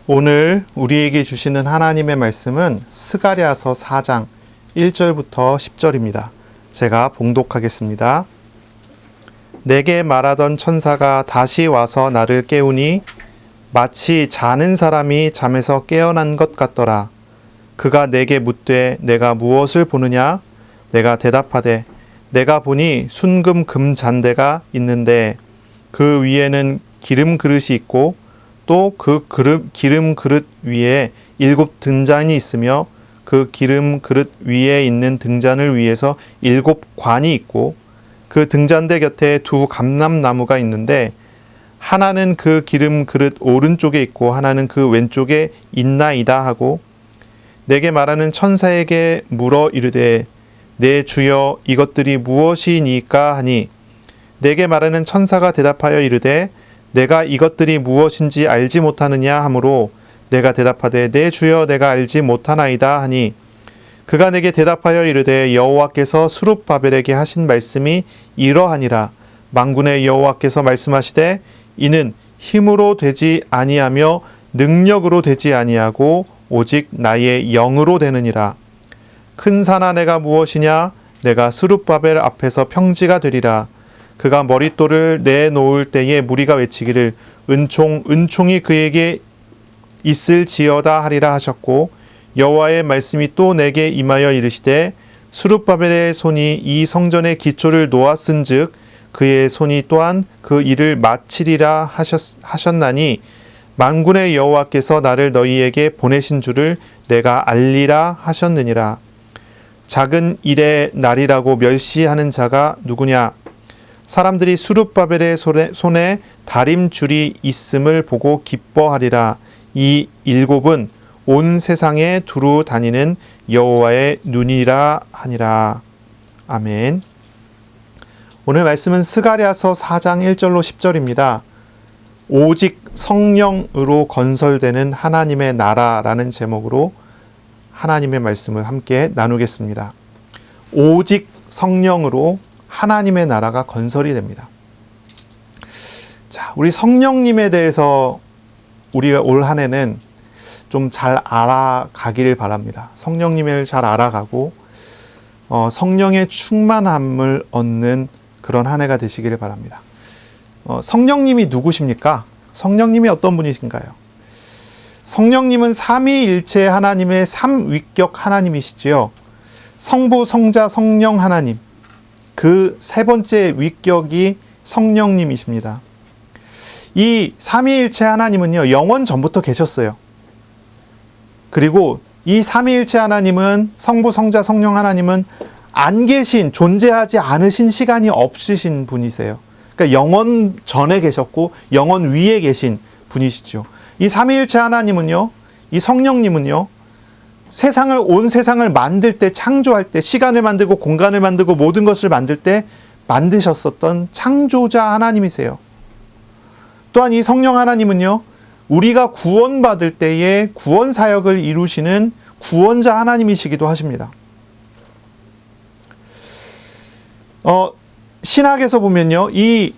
오늘 우리에게 주시는 하나님의 말씀은 스가랴서 4장 1절부터 10절입니다. 제가 봉독하겠습니다. 내게 말하던 천사가 다시 와서 나를 깨우니 마치 자는 사람이 잠에서 깨어난 것 같더라. 그가 내게 묻되 내가 무엇을 보느냐? 내가 대답하되 내가 보니 순금 금잔대가 있는데 그 위에는 기름 그릇이 있고 또 그 기름 그릇 위에 7 등잔이 있으며 그 기름 그릇 위에 있는 등잔을 위해서 7 관이 있고 그 등잔대 곁에 2 감람나무가 있는데 하나는 그 기름 그릇 오른쪽에 있고 하나는 그 왼쪽에 있나이다 하고 내게 말하는 천사에게 물어 이르되 내 주여 이것들이 무엇이니까 하니 내게 말하는 천사가 대답하여 이르되 내가 이것들이 무엇인지 알지 못하느냐 하므로 내가 대답하되 내 주여 내가 알지 못하나이다 하니 그가 내게 대답하여 이르되 여호와께서 스룹바벨에게 하신 말씀이 이러하니라. 만군의 여호와께서 말씀하시되 이는 힘으로 되지 아니하며 능력으로 되지 아니하고 오직 나의 영으로 되느니라. 큰 산아 내가 무엇이냐? 내가 스룹바벨 앞에서 평지가 되리라. 그가 머릿돌을 내놓을 때에 무리가 외치기를 은총이 그에게 있을지어다 하리라 하셨고 여호와의 말씀이 또 내게 임하여 이르시되 스룹바벨의 손이 이 성전의 기초를 놓았은즉 그의 손이 또한 그 일을 마치리라 하셨나니 만군의 여호와께서 나를 너희에게 보내신 줄을 내가 알리라 하셨느니라. 작은 일의 날이라고 멸시하는 자가 누구냐? 사람들이 스룹바벨의 손에 다림줄이 있음을 보고 기뻐하리라. 이 7은 온 세상에 두루 다니는 여호와의 눈이라 하니라. 아멘. 오늘 말씀은 스가랴서 4장 1절로 10절입니다. 오직 성령으로 건설되는 하나님의 나라라는 제목으로 하나님의 말씀을 함께 나누겠습니다. 오직 성령으로 하나님의 나라가 건설이 됩니다. 자, 우리 성령님에 대해서 우리가 올 한 해는 좀 잘 알아가기를 바랍니다. 성령님을 잘 알아가고 성령의 충만함을 얻는 그런 한 해가 되시기를 바랍니다. 성령님이 누구십니까? 성령님이 어떤 분이신가요? 성령님은 삼위일체 하나님의 삼위격 하나님이시지요. 성부, 성자, 성령 하나님. 그 세 번째 위격이 성령님이십니다. 이 삼위일체 하나님은요, 영원 전부터 계셨어요. 그리고 이 삼위일체 하나님은 성부, 성자, 성령 하나님은 안 계신, 존재하지 않으신 시간이 없으신 분이세요. 그러니까 영원 전에 계셨고 영원 위에 계신 분이시죠. 이 삼위일체 하나님은요, 이 성령님은요, 온 세상을 만들 때, 창조할 때, 시간을 만들고 공간을 만들고 모든 것을 만들 때 만드셨었던 창조자 하나님이세요. 또한 이 성령 하나님은요, 우리가 구원받을 때에 구원 사역을 이루시는 구원자 하나님이시기도 하십니다. 신학에서 보면요, 이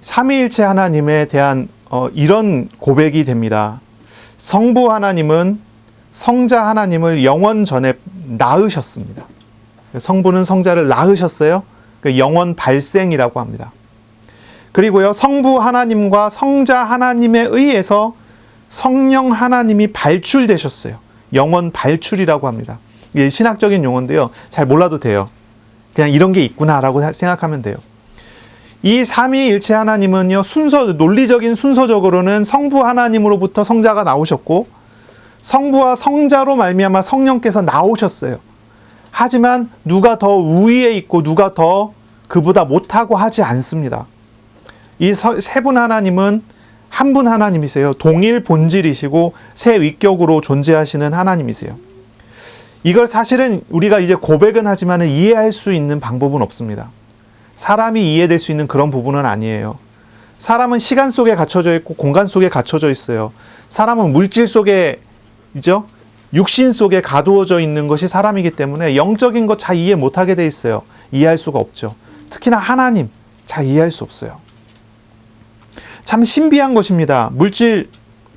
삼위일체 하나님에 대한 이런 고백이 됩니다. 성부 하나님은 성자 하나님을 영원 전에 낳으셨습니다. 성부는 성자를 낳으셨어요. 영원 발생이라고 합니다. 그리고요, 성부 하나님과 성자 하나님에 의해서 성령 하나님이 발출되셨어요. 영원 발출이라고 합니다. 이게 신학적인 용어인데요, 잘 몰라도 돼요. 그냥 이런 게 있구나라고 생각하면 돼요. 이 삼위일체 하나님은요, 논리적인 순서적으로는 성부 하나님으로부터 성자가 나오셨고 성부와 성자로 말미암아 성령께서 나오셨어요. 하지만 누가 더 우위에 있고 누가 더 그보다 못하고 하지 않습니다. 이 세 분 하나님은 한 분 하나님이세요. 동일 본질이시고 세 위격으로 존재하시는 하나님이세요. 이걸 사실은 우리가 이제 고백은 하지만 이해할 수 있는 방법은 없습니다. 사람이 이해될 수 있는 그런 부분은 아니에요. 사람은 시간 속에 갇혀져 있고 공간 속에 갇혀져 있어요. 사람은 물질 속에, 육신 속에 가두어져 있는 것이 사람이기 때문에 영적인 것 잘 이해 못하게 돼 있어요. 이해할 수가 없죠. 특히나 하나님 잘 이해할 수 없어요. 참 신비한 것입니다. 물질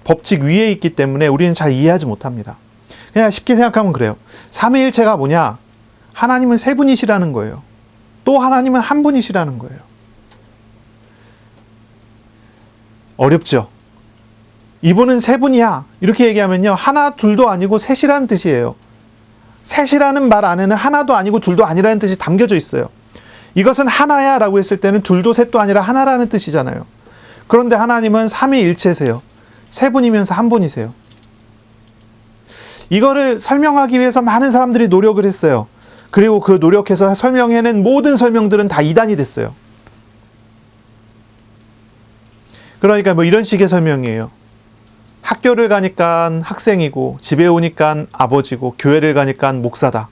법칙 위에 있기 때문에 우리는 잘 이해하지 못합니다. 그냥 쉽게 생각하면 그래요. 삼위일체가 뭐냐? 하나님은 세 분이시라는 거예요. 또 하나님은 한 분이시라는 거예요. 어렵죠? 이분은 세 분이야. 이렇게 얘기하면요. 하나, 둘도 아니고 셋이라는 뜻이에요. 셋이라는 말 안에는 하나도 아니고 둘도 아니라는 뜻이 담겨져 있어요. 이것은 하나야 라고 했을 때는 둘도 셋도 아니라 하나라는 뜻이잖아요. 그런데 하나님은 삼위일체세요. 세 분이면서 한 분이세요. 이거를 설명하기 위해서 많은 사람들이 노력을 했어요. 그리고 그 노력해서 설명해낸 모든 설명들은 다 이단이 됐어요. 그러니까 뭐 이런 식의 설명이에요. 학교를 가니까 학생이고 집에 오니까 아버지고 교회를 가니까 목사다.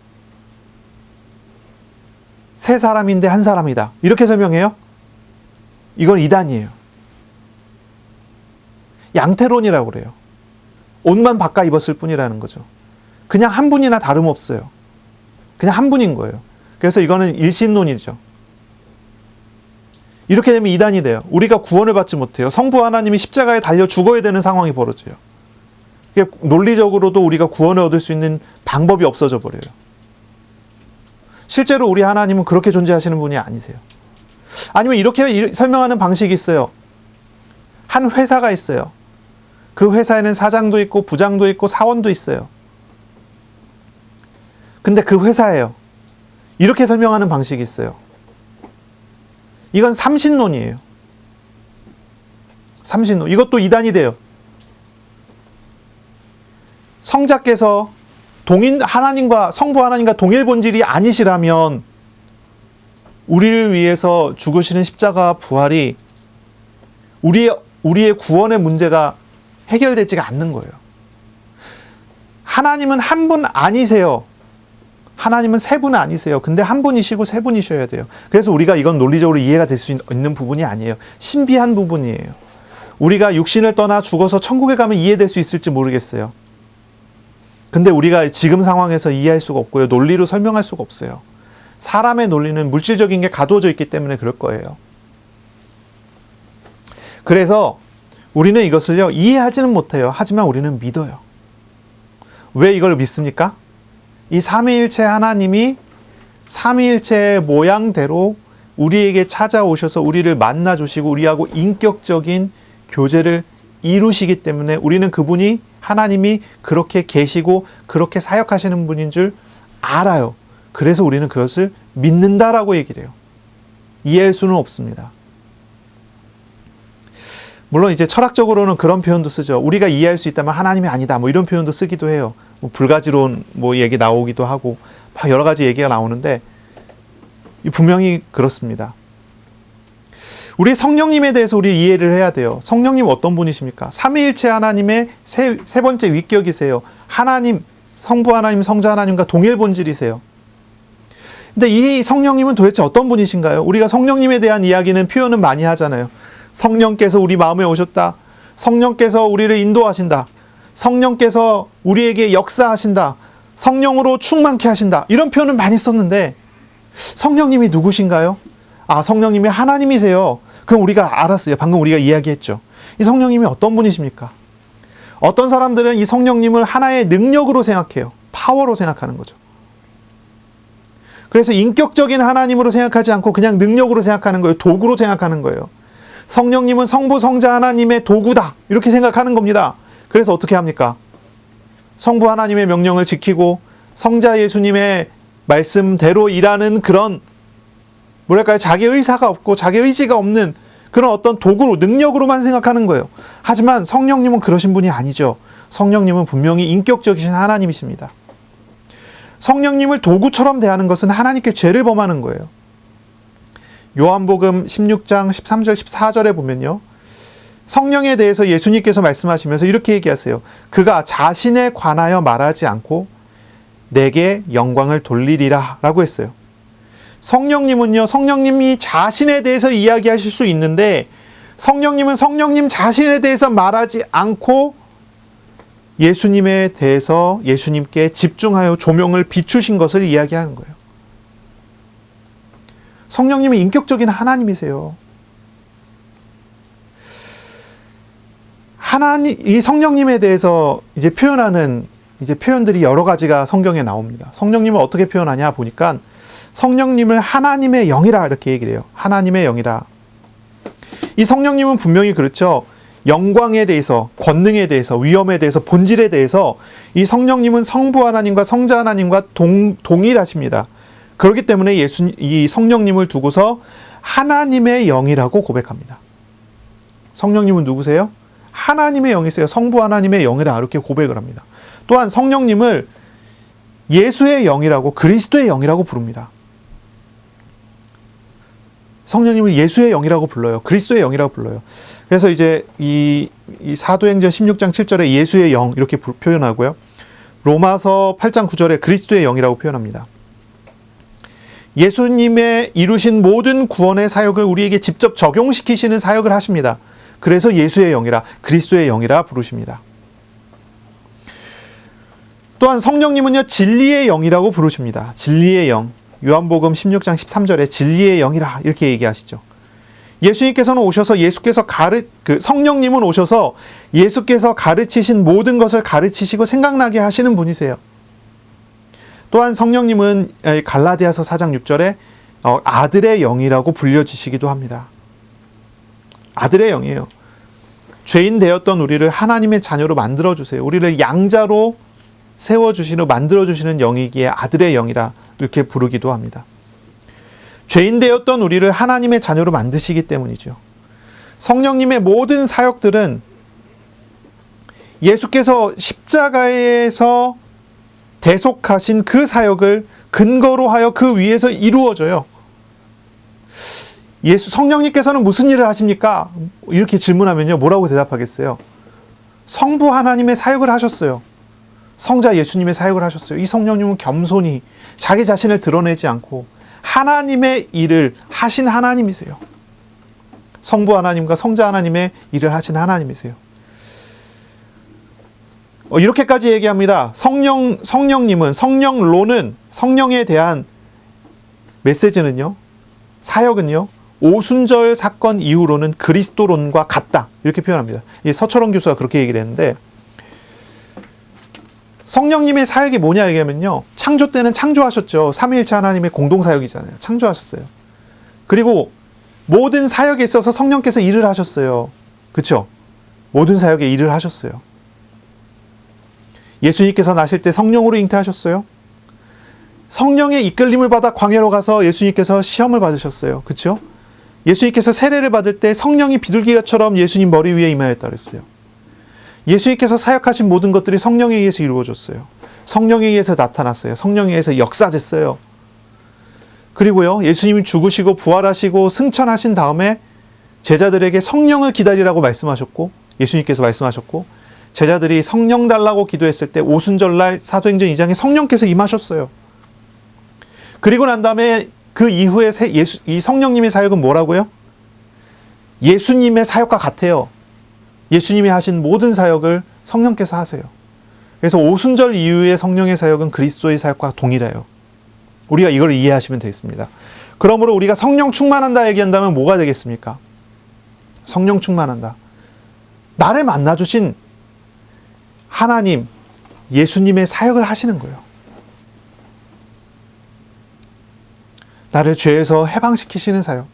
세 사람인데 한 사람이다. 이렇게 설명해요? 이건 이단이에요. 양태론이라고 그래요. 옷만 바꿔 입었을 뿐이라는 거죠. 그냥 한 분이나 다름없어요. 그냥 한 분인 거예요. 그래서 이거는 일신론이죠. 이렇게 되면 이단이 돼요. 우리가 구원을 받지 못해요. 성부 하나님이 십자가에 달려 죽어야 되는 상황이 벌어져요. 논리적으로도 우리가 구원을 얻을 수 있는 방법이 없어져 버려요. 실제로 우리 하나님은 그렇게 존재하시는 분이 아니세요. 아니면 이렇게 설명하는 방식이 있어요. 한 회사가 있어요. 그 회사에는 사장도 있고 부장도 있고 사원도 있어요. 근데 그 회사예요. 이렇게 설명하는 방식이 있어요. 이건 삼신론이에요. 삼신론. 이것도 이단이 돼요. 성자께서 하나님과 성부 하나님과 동일 본질이 아니시라면 우리를 위해서 죽으시는 십자가 부활이 우리의 구원의 문제가 해결되지가 않는 거예요. 하나님은 한 분 아니세요. 하나님은 세 분 아니세요. 근데 한 분이시고 세 분이셔야 돼요. 그래서 우리가 이건 논리적으로 이해가 될 수 있는 부분이 아니에요. 신비한 부분이에요. 우리가 육신을 떠나 죽어서 천국에 가면 이해될 수 있을지 모르겠어요. 근데 우리가 지금 상황에서 이해할 수가 없고요. 논리로 설명할 수가 없어요. 사람의 논리는 물질적인 게 가두어져 있기 때문에 그럴 거예요. 그래서 우리는 이것을요, 이해하지는 못해요. 하지만 우리는 믿어요. 왜 이걸 믿습니까? 이 삼위일체 하나님이 삼위일체의 모양대로 우리에게 찾아오셔서 우리를 만나주시고 우리하고 인격적인 교제를 이루시기 때문에 우리는 그분이 하나님이 그렇게 계시고 그렇게 사역하시는 분인 줄 알아요. 그래서 우리는 그것을 믿는다라고 얘기를 해요. 이해할 수는 없습니다. 물론 이제 철학적으로는 그런 표현도 쓰죠. 우리가 이해할 수 있다면 하나님이 아니다. 뭐 이런 표현도 쓰기도 해요. 뭐 불가지론 뭐 얘기 나오기도 하고 막 여러 가지 얘기가 나오는데 분명히 그렇습니다. 우리 성령님에 대해서 우리 이해를 해야 돼요. 성령님 어떤 분이십니까? 삼위일체 하나님의 세 번째 위격이세요. 하나님, 성부 하나님, 성자 하나님과 동일 본질이세요. 근데 이 성령님은 도대체 어떤 분이신가요? 우리가 성령님에 대한 이야기는 표현은 많이 하잖아요. 성령께서 우리 마음에 오셨다. 성령께서 우리를 인도하신다. 성령께서 우리에게 역사하신다. 성령으로 충만케 하신다. 이런 표현을 많이 썼는데 성령님이 누구신가요? 아, 성령님이 하나님이세요. 그럼 우리가 알았어요. 방금 우리가 이야기했죠. 이 성령님이 어떤 분이십니까? 어떤 사람들은 이 성령님을 하나의 능력으로 생각해요. 파워로 생각하는 거죠. 그래서 인격적인 하나님으로 생각하지 않고 그냥 능력으로 생각하는 거예요. 도구로 생각하는 거예요. 성령님은 성부, 성자 하나님의 도구다. 이렇게 생각하는 겁니다. 그래서 어떻게 합니까? 성부 하나님의 명령을 지키고 성자 예수님의 말씀대로 일하는 그런 뭐랄까요? 자기 의사가 없고 자기 의지가 없는 그런 어떤 도구로, 능력으로만 생각하는 거예요. 하지만 성령님은 그러신 분이 아니죠. 성령님은 분명히 인격적이신 하나님이십니다. 성령님을 도구처럼 대하는 것은 하나님께 죄를 범하는 거예요. 요한복음 16장 13절 14절에 보면요. 성령에 대해서 예수님께서 말씀하시면서 이렇게 얘기하세요. 그가 자신에 관하여 말하지 않고 내게 영광을 돌리리라 라고 했어요. 성령님은요, 성령님이 자신에 대해서 이야기하실 수 있는데 성령님은 성령님 자신에 대해서 말하지 않고 예수님에 대해서 예수님께 집중하여 조명을 비추신 것을 이야기하는 거예요. 성령님이 인격적인 하나님이세요. 이 성령님에 대해서 이제 표현하는 이제 표현들이 여러 가지가 성경에 나옵니다. 성령님을 어떻게 표현하냐 보니까 성령님을 하나님의 영이라 이렇게 얘기를 해요. 하나님의 영이라. 이 성령님은 분명히 그렇죠. 영광에 대해서, 권능에 대해서, 위엄에 대해서, 본질에 대해서 이 성령님은 성부 하나님과 성자 하나님과 동일하십니다. 그렇기 때문에 이 성령님을 두고서 하나님의 영이라고 고백합니다. 성령님은 누구세요? 하나님의 영이세요. 성부 하나님의 영이라 이렇게 고백을 합니다. 또한 성령님을 예수의 영이라고, 그리스도의 영이라고 부릅니다. 성령님을 예수의 영이라고 불러요. 그리스도의 영이라고 불러요. 그래서 이제 이 사도행전 16장 7절에 예수의 영 이렇게 표현하고요. 로마서 8장 9절에 그리스도의 영이라고 표현합니다. 예수님의 이루신 모든 구원의 사역을 우리에게 직접 적용시키시는 사역을 하십니다. 그래서 예수의 영이라, 그리스도의 영이라 부르십니다. 또한 성령님은요, 진리의 영이라고 부르십니다. 진리의 영. 요한복음 16장 13절에 진리의 영이라 이렇게 얘기하시죠. 예수님께서는 오셔서 성령님은 오셔서 예수께서 가르치신 모든 것을 가르치시고 생각나게 하시는 분이세요. 또한 성령님은 갈라디아서 4장 6절에 아들의 영이라고 불려지시기도 합니다. 아들의 영이에요. 죄인 되었던 우리를 하나님의 자녀로 만들어주세요. 우리를 양자로 세워주시는, 만들어주시는 영이기에 아들의 영이라 이렇게 부르기도 합니다. 죄인 되었던 우리를 하나님의 자녀로 만드시기 때문이죠. 성령님의 모든 사역들은 예수께서 십자가에서 대속하신 그 사역을 근거로 하여 그 위에서 이루어져요. 성령님께서는 무슨 일을 하십니까? 이렇게 질문하면요, 뭐라고 대답하겠어요? 성부 하나님의 사역을 하셨어요. 성자 예수님의 사역을 하셨어요. 이 성령님은 겸손히 자기 자신을 드러내지 않고 하나님의 일을 하신 하나님이세요. 성부 하나님과 성자 하나님의 일을 하신 하나님이세요. 이렇게까지 얘기합니다. 성령님은, 성령론은, 성령에 대한 메시지는요, 사역은요, 오순절 사건 이후로는 그리스도론과 같다. 이렇게 표현합니다. 서철원 교수가 그렇게 얘기를 했는데, 성령님의 사역이 뭐냐 얘기하면요, 창조 때는 창조하셨죠. 삼위일체 하나님의 공동사역이잖아요. 창조하셨어요. 그리고 모든 사역에 있어서 성령께서 일을 하셨어요. 그렇죠? 모든 사역에 일을 하셨어요. 예수님께서 나실 때 성령으로 잉태하셨어요. 성령의 이끌림을 받아 광야로 가서 예수님께서 시험을 받으셨어요. 그렇죠? 예수님께서 세례를 받을 때 성령이 비둘기처럼 예수님 머리 위에 임하였다 그랬어요. 예수님께서 사역하신 모든 것들이 성령에 의해서 이루어졌어요. 성령에 의해서 나타났어요. 성령에 의해서 역사됐어요. 그리고요, 예수님이 죽으시고 부활하시고 승천하신 다음에 제자들에게 성령을 기다리라고 말씀하셨고, 예수님께서 말씀하셨고, 제자들이 성령 달라고 기도했을 때 오순절날 사도행전 2장에 성령께서 임하셨어요. 그리고 난 다음에 그 이후에 이 성령님의 사역은 뭐라고요? 예수님의 사역과 같아요. 예수님이 하신 모든 사역을 성령께서 하세요. 그래서 오순절 이후의 성령의 사역은 그리스도의 사역과 동일해요. 우리가 이걸 이해하시면 되겠습니다. 그러므로 우리가 성령 충만한다 얘기한다면 뭐가 되겠습니까? 성령 충만한다. 나를 만나주신 하나님, 예수님의 사역을 하시는 거예요. 나를 죄에서 해방시키시는 사역,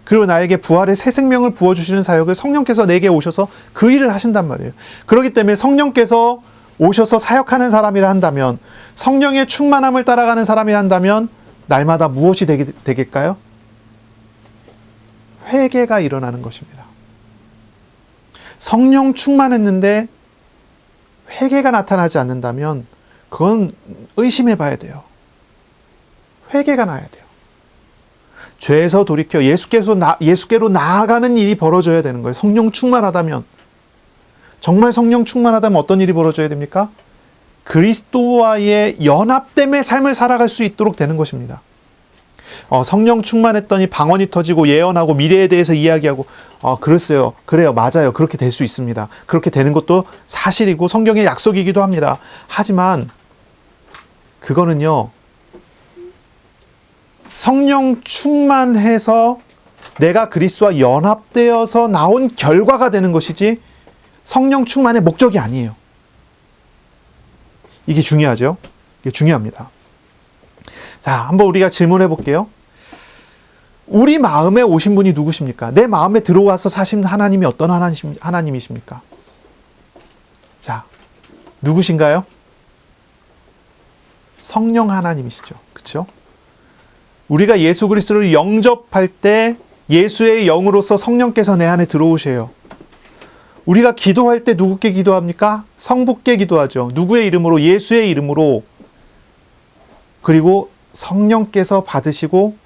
그리고 나에게 부활의 새 생명을 부어주시는 사역을 성령께서 내게 오셔서 그 일을 하신단 말이에요. 그렇기 때문에 성령께서 오셔서 사역하는 사람이라 한다면, 성령의 충만함을 따라가는 사람이라 한다면 날마다 무엇이 되겠까요? 회개가 일어나는 것입니다. 성령 충만했는데 회개가 나타나지 않는다면 그건 의심해 봐야 돼요. 회개가 나야 돼요. 죄에서 돌이켜 예수께로 나아가는 일이 벌어져야 되는 거예요. 성령 충만하다면. 정말 성령 충만하다면 어떤 일이 벌어져야 됩니까? 그리스도와의 연합됨의 삶을 살아갈 수 있도록 되는 것입니다. 성령 충만했더니 방언이 터지고 예언하고 미래에 대해서 이야기하고, 그랬어요. 그래요. 맞아요. 그렇게 될 수 있습니다. 그렇게 되는 것도 사실이고 성경의 약속이기도 합니다. 하지만 그거는요, 성령 충만해서 내가 그리스도와 연합되어서 나온 결과가 되는 것이지, 성령 충만의 목적이 아니에요. 이게 중요하죠? 이게 중요합니다. 자, 한번 우리가 질문해 볼게요. 우리 마음에 오신 분이 누구십니까? 내 마음에 들어와서 사신 하나님이 어떤 하나님이십니까? 자, 누구신가요? 성령 하나님이시죠. 그렇죠? 우리가 예수 그리스도를 영접할 때 예수의 영으로서 성령께서 내 안에 들어오세요. 우리가 기도할 때 누구께 기도합니까? 성부께 기도하죠. 누구의 이름으로? 예수의 이름으로. 그리고 성령께서 받으시고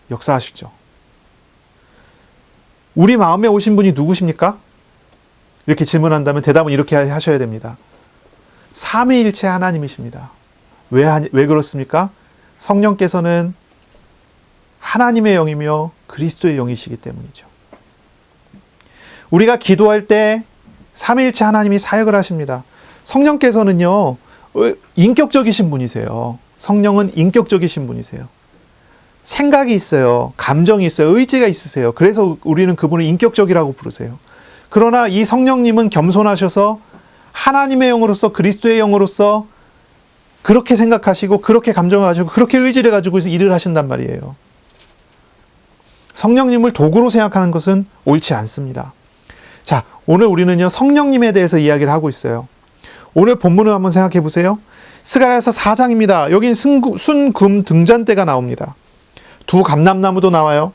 역사하시죠. 우리 마음에 오신 분이 누구십니까? 이렇게 질문한다면 대답은 이렇게 하셔야 됩니다. 삼위일체 하나님이십니다. 왜 그렇습니까? 성령께서는 하나님의 영이며 그리스도의 영이시기 때문이죠. 우리가 기도할 때 삼위일체 하나님이 사역을 하십니다. 성령께서는요, 인격적이신 분이세요. 성령은 인격적이신 분이세요. 생각이 있어요. 감정이 있어요. 의지가 있으세요. 그래서 우리는 그분을 인격적이라고 부르세요. 그러나 이 성령님은 겸손하셔서 하나님의 영으로서 그리스도의 영으로서 그렇게 생각하시고 그렇게 감정을 가지고 그렇게 의지를 가지고 일을 하신단 말이에요. 성령님을 도구로 생각하는 것은 옳지 않습니다. 자, 오늘 우리는요, 성령님에 대해서 이야기를 하고 있어요. 오늘 본문을 한번 생각해 보세요. 스가랴서 4장입니다. 여긴 순금 등잔대가 나옵니다. 두 감람나무도 나와요.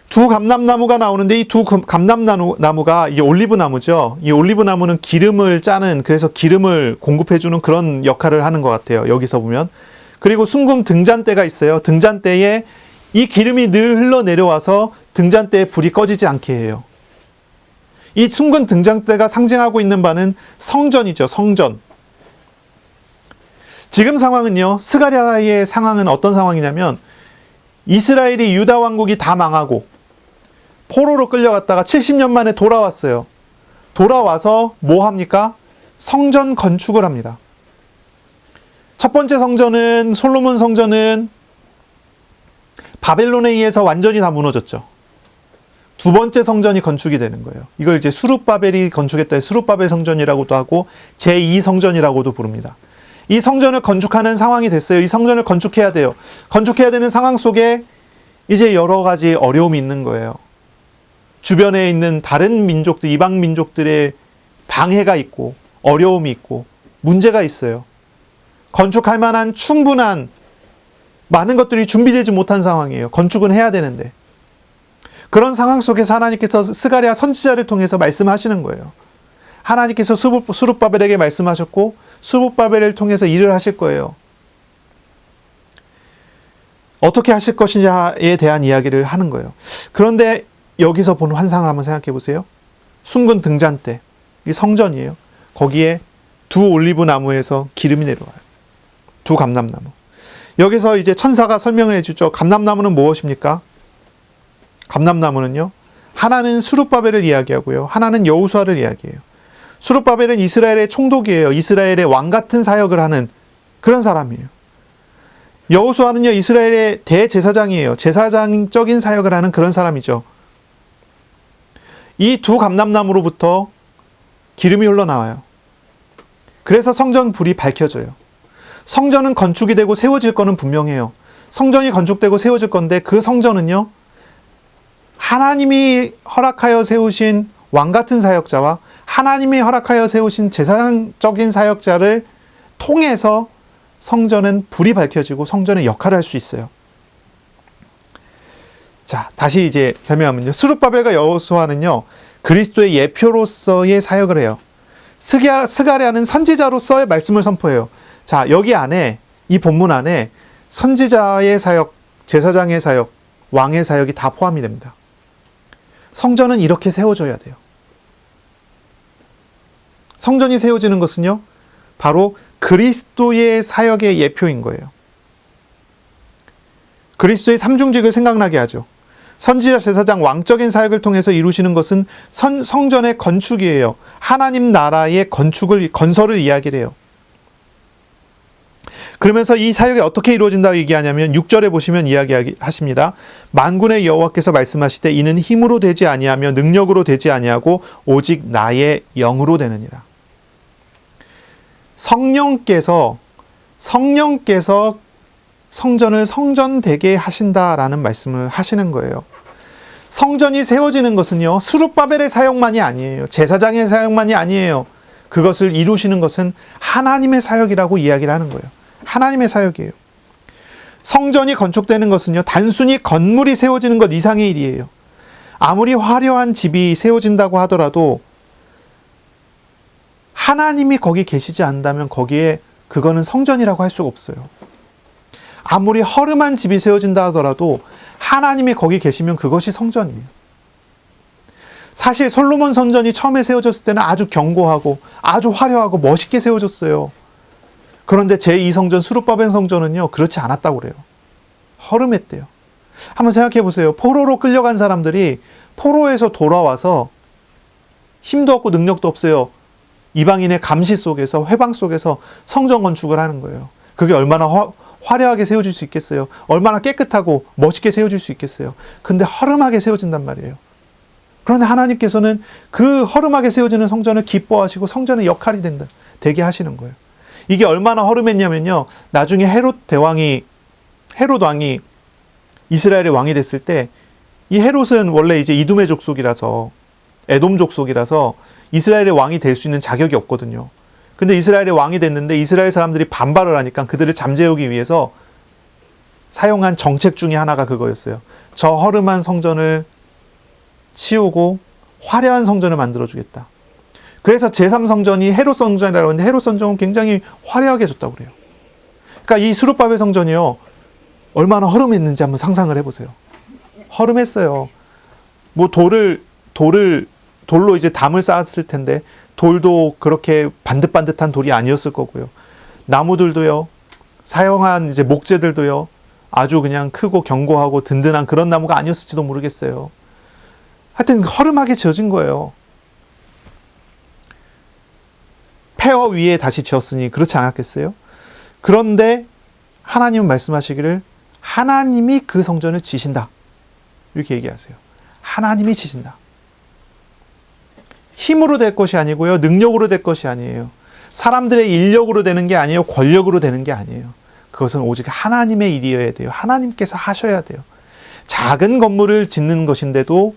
두 감람나무가 나오는데 이 두 감람나무가 이 올리브나무죠. 이 올리브나무는 기름을 짜는, 그래서 기름을 공급해주는 그런 역할을 하는 것 같아요. 여기서 보면. 그리고 순금 등잔대가 있어요. 등잔대에 이 기름이 늘 흘러내려와서 등잔대에 불이 꺼지지 않게 해요. 이 순금 등잔대가 상징하고 있는 바는 성전이죠. 성전. 지금 상황은요, 스가랴의 상황은 어떤 상황이냐면 이스라엘이 유다 왕국이 다 망하고 포로로 끌려갔다가 70년 만에 돌아왔어요. 돌아와서 뭐 합니까? 성전 건축을 합니다. 첫 번째 성전은, 솔로몬 성전은 바벨론에 의해서 완전히 다 무너졌죠. 두 번째 성전이 건축이 되는 거예요. 이걸 이제 스룹바벨이 건축했다. 스룹바벨 성전이라고도 하고 제2성전이라고도 부릅니다. 이 성전을 건축하는 상황이 됐어요. 이 성전을 건축해야 돼요. 건축해야 되는 상황 속에 이제 여러 가지 어려움이 있는 거예요. 주변에 있는 다른 민족들, 이방 민족들의 방해가 있고 어려움이 있고 문제가 있어요. 건축할 만한 충분한 많은 것들이 준비되지 못한 상황이에요. 건축은 해야 되는데. 그런 상황 속에서 하나님께서 스가랴 선지자를 통해서 말씀하시는 거예요. 하나님께서 스룹바벨에게 말씀하셨고 스룹바벨을 통해서 일을 하실 거예요. 어떻게 하실 것이냐에 대한 이야기를 하는 거예요. 그런데 여기서 본 환상을 한번 생각해 보세요. 순금 등잔대, 이 성전이에요. 거기에 두 올리브 나무에서 기름이 내려와요. 두 감람나무. 여기서 이제 천사가 설명을 해주죠. 감람나무는 무엇입니까? 감람나무는요, 하나는 스룹바벨을 이야기하고요, 하나는 여호수아를 이야기해요. 스룹바벨은 이스라엘의 총독이에요. 이스라엘의 왕 같은 사역을 하는 그런 사람이에요. 여호수아는요, 이스라엘의 대제사장이에요. 제사장적인 사역을 하는 그런 사람이죠. 이 두 감람나무로부터 기름이 흘러나와요. 그래서 성전 불이 밝혀져요. 성전은 건축이 되고 세워질 거는 분명해요. 성전이 건축되고 세워질 건데 그 성전은요, 하나님이 허락하여 세우신 왕 같은 사역자와 하나님이 허락하여 세우신 제사장적인 사역자를 통해서 성전은 불이 밝혀지고 성전의 역할을 할 수 있어요. 자, 다시 이제 설명하면요. 스룹바벨과 여호수아는요, 그리스도의 예표로서의 사역을 해요. 스가랴는 선지자로서의 말씀을 선포해요. 자, 여기 안에, 이 본문 안에 선지자의 사역, 제사장의 사역, 왕의 사역이 다 포함이 됩니다. 성전은 이렇게 세워져야 돼요. 성전이 세워지는 것은요, 바로 그리스도의 사역의 예표인 거예요. 그리스도의 삼중직을 생각나게 하죠. 선지자, 제사장, 왕적인 사역을 통해서 이루시는 것은 성전의 건축이에요. 하나님 나라의 건설을 이야기를 해요. 그러면서 이 사역이 어떻게 이루어진다고 얘기하냐면 6절에 보시면 이야기하십니다. 만군의 여호와께서 말씀하시되 이는 힘으로 되지 아니하며 능력으로 되지 아니하고 오직 나의 영으로 되느니라. 성령께서 성전을 성전되게 하신다라는 말씀을 하시는 거예요. 성전이 세워지는 것은요, 스룹바벨의 사역만이 아니에요. 제사장의 사역만이 아니에요. 그것을 이루시는 것은 하나님의 사역이라고 이야기를 하는 거예요. 하나님의 사역이에요. 성전이 건축되는 것은요, 단순히 건물이 세워지는 것 이상의 일이에요. 아무리 화려한 집이 세워진다고 하더라도 하나님이 거기 계시지 않는다면 그거는 성전이라고 할 수가 없어요. 아무리 허름한 집이 세워진다 하더라도 하나님이 거기 계시면 그것이 성전이에요. 사실 솔로몬 성전이 처음에 세워졌을 때는 아주 견고하고 아주 화려하고 멋있게 세워졌어요. 그런데 제2성전 수룹바벨 성전은요, 그렇지 않았다고 그래요. 허름했대요. 한번 생각해 보세요. 포로로 끌려간 사람들이 포로에서 돌아와서 힘도 없고 능력도 없어요. 이방인의 감시 속에서, 회방 속에서 성전 건축을 하는 거예요. 그게 얼마나 화려하게 세워질 수 있겠어요? 얼마나 깨끗하고 멋있게 세워질 수 있겠어요? 근데 허름하게 세워진단 말이에요. 그런데 하나님께서는 그 허름하게 세워지는 성전을 기뻐하시고 성전의 역할이 되게 하시는 거예요. 이게 얼마나 허름했냐면요, 나중에 헤롯 왕이 이스라엘의 왕이 됐을 때, 이 헤롯은 원래 이제 이두메 족속이라서, 에돔 족속이라서 이스라엘의 왕이 될 수 있는 자격이 없거든요. 근데 이스라엘의 왕이 됐는데 이스라엘 사람들이 반발을 하니까 그들을 잠재우기 위해서 사용한 정책 중에 하나가 그거였어요. 저 허름한 성전을 치우고 화려한 성전을 만들어주겠다. 그래서 제3성전이 헤롯 성전이라고 하는데 헤롯 성전은 굉장히 화려하게 해줬다고 그래요. 그러니까 이 스룹바벨 성전이요, 얼마나 허름했는지 한번 상상을 해보세요. 허름했어요. 뭐 돌로 이제 담을 쌓았을 텐데 돌도 그렇게 반듯반듯한 돌이 아니었을 거고요. 나무들도요, 사용한 이제 목재들도요, 아주 그냥 크고 견고하고 든든한 그런 나무가 아니었을지도 모르겠어요. 하여튼 허름하게 지어진 거예요. 폐허 위에 다시 지었으니 그렇지 않았겠어요? 그런데 하나님은 말씀하시기를 하나님이 그 성전을 지신다, 이렇게 얘기하세요. 하나님이 지신다. 힘으로 될 것이 아니고요, 능력으로 될 것이 아니에요. 사람들의 인력으로 되는 게 아니에요. 권력으로 되는 게 아니에요. 그것은 오직 하나님의 일이어야 돼요. 하나님께서 하셔야 돼요. 작은 건물을 짓는 것인데도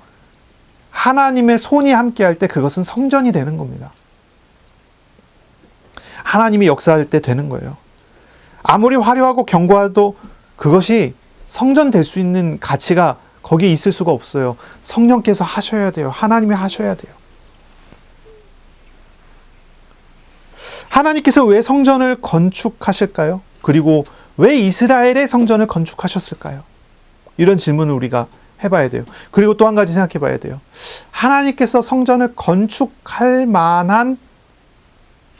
하나님의 손이 함께할 때 그것은 성전이 되는 겁니다. 하나님이 역사할 때 되는 거예요. 아무리 화려하고 견고해도 그것이 성전 될 수 있는 가치가 거기에 있을 수가 없어요. 성령께서 하셔야 돼요. 하나님이 하셔야 돼요. 하나님께서 왜 성전을 건축하실까요? 그리고 왜 이스라엘의 성전을 건축하셨을까요? 이런 질문을 우리가 해봐야 돼요. 그리고 또 한 가지 생각해 봐야 돼요. 하나님께서 성전을 건축할 만한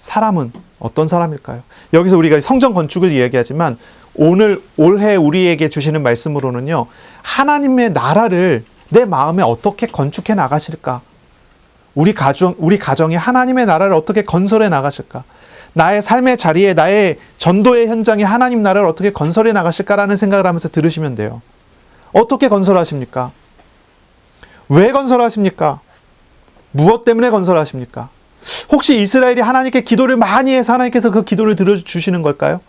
사람은 어떤 사람일까요? 여기서 우리가 성전 건축을 이야기하지만 올해 우리에게 주시는 말씀으로는요, 하나님의 나라를 내 마음에 어떻게 건축해 나가실까? 우리 가정에 하나님의 나라를 어떻게 건설해 나가실까? 나의 삶의 자리에, 나의 전도의 현장에 하나님 나라를 어떻게 건설해 나가실까라는 생각을 하면서 들으시면 돼요. 어떻게 건설하십니까? 왜 건설하십니까? 무엇 때문에 건설하십니까? 혹시 이스라엘이 하나님께 기도를 많이 해서 하나님께서 그 기도를 들어주시는 걸까요?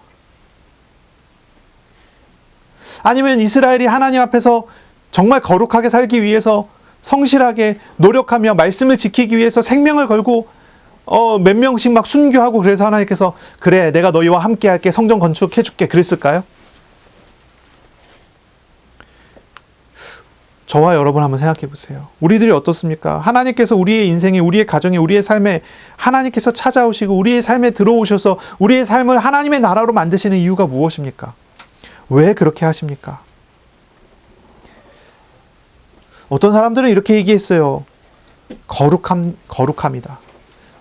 아니면 이스라엘이 하나님 앞에서 정말 거룩하게 살기 위해서 성실하게 노력하며 말씀을 지키기 위해서 생명을 걸고 몇 명씩 막 순교하고 그래서 하나님께서 그래, 내가 너희와 함께 할게, 성전 건축해 줄게, 그랬을까요? 저와 여러분 한번 생각해 보세요. 우리들이 어떻습니까? 하나님께서 우리의 인생에, 우리의 가정에, 우리의 삶에 하나님께서 찾아오시고 우리의 삶에 들어오셔서 우리의 삶을 하나님의 나라로 만드시는 이유가 무엇입니까? 왜 그렇게 하십니까? 어떤 사람들은 이렇게 얘기했어요. 거룩함이다.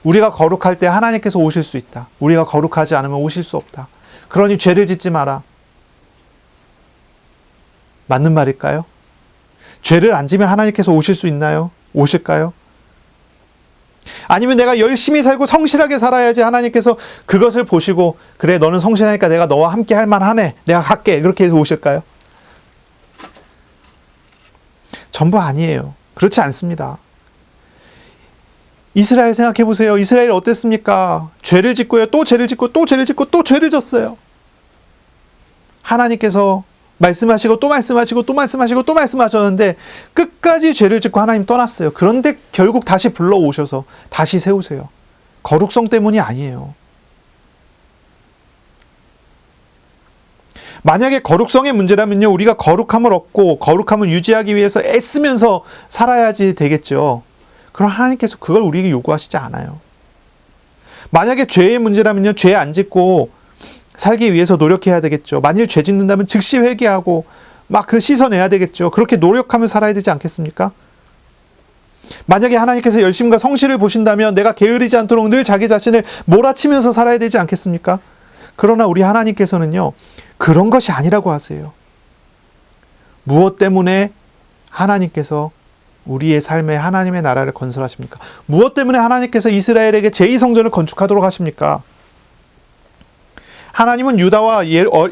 우리가 거룩할 때 하나님께서 오실 수 있다. 우리가 거룩하지 않으면 오실 수 없다. 그러니 죄를 짓지 마라. 맞는 말일까요? 죄를 안 지면 하나님께서 오실 수 있나요? 오실까요? 아니면 내가 열심히 살고 성실하게 살아야지 하나님께서 그것을 보시고 그래 너는 성실하니까 내가 너와 함께 할 만하네 내가 갈게 그렇게 해서 오실까요? 전부 아니에요. 그렇지 않습니다. 이스라엘 생각해 보세요. 이스라엘 어땠습니까? 죄를 짓고요. 또 죄를 짓고 또 죄를 짓고 또 죄를 졌어요. 하나님께서 말씀하시고 또 말씀하시고 또 말씀하시고 또 말씀하셨는데 끝까지 죄를 짓고 하나님 떠났어요. 그런데 결국 다시 불러오셔서 다시 세우세요. 거룩성 때문이 아니에요. 만약에 거룩성의 문제라면요, 우리가 거룩함을 얻고 거룩함을 유지하기 위해서 애쓰면서 살아야지 되겠죠. 그럼 하나님께서 그걸 우리에게 요구하시지 않아요. 만약에 죄의 문제라면요, 죄 안 짓고 살기 위해서 노력해야 되겠죠. 만일 죄 짓는다면 즉시 회개하고 막 그 씻어내야 되겠죠. 그렇게 노력하며 살아야 되지 않겠습니까? 만약에 하나님께서 열심과 성실을 보신다면 내가 게으르지 않도록 늘 자기 자신을 몰아치면서 살아야 되지 않겠습니까? 그러나 우리 하나님께서는요, 그런 것이 아니라고 하세요. 무엇 때문에 하나님께서 우리의 삶에 하나님의 나라를 건설하십니까? 무엇 때문에 하나님께서 이스라엘에게 제2성전을 건축하도록 하십니까? 하나님은 유다와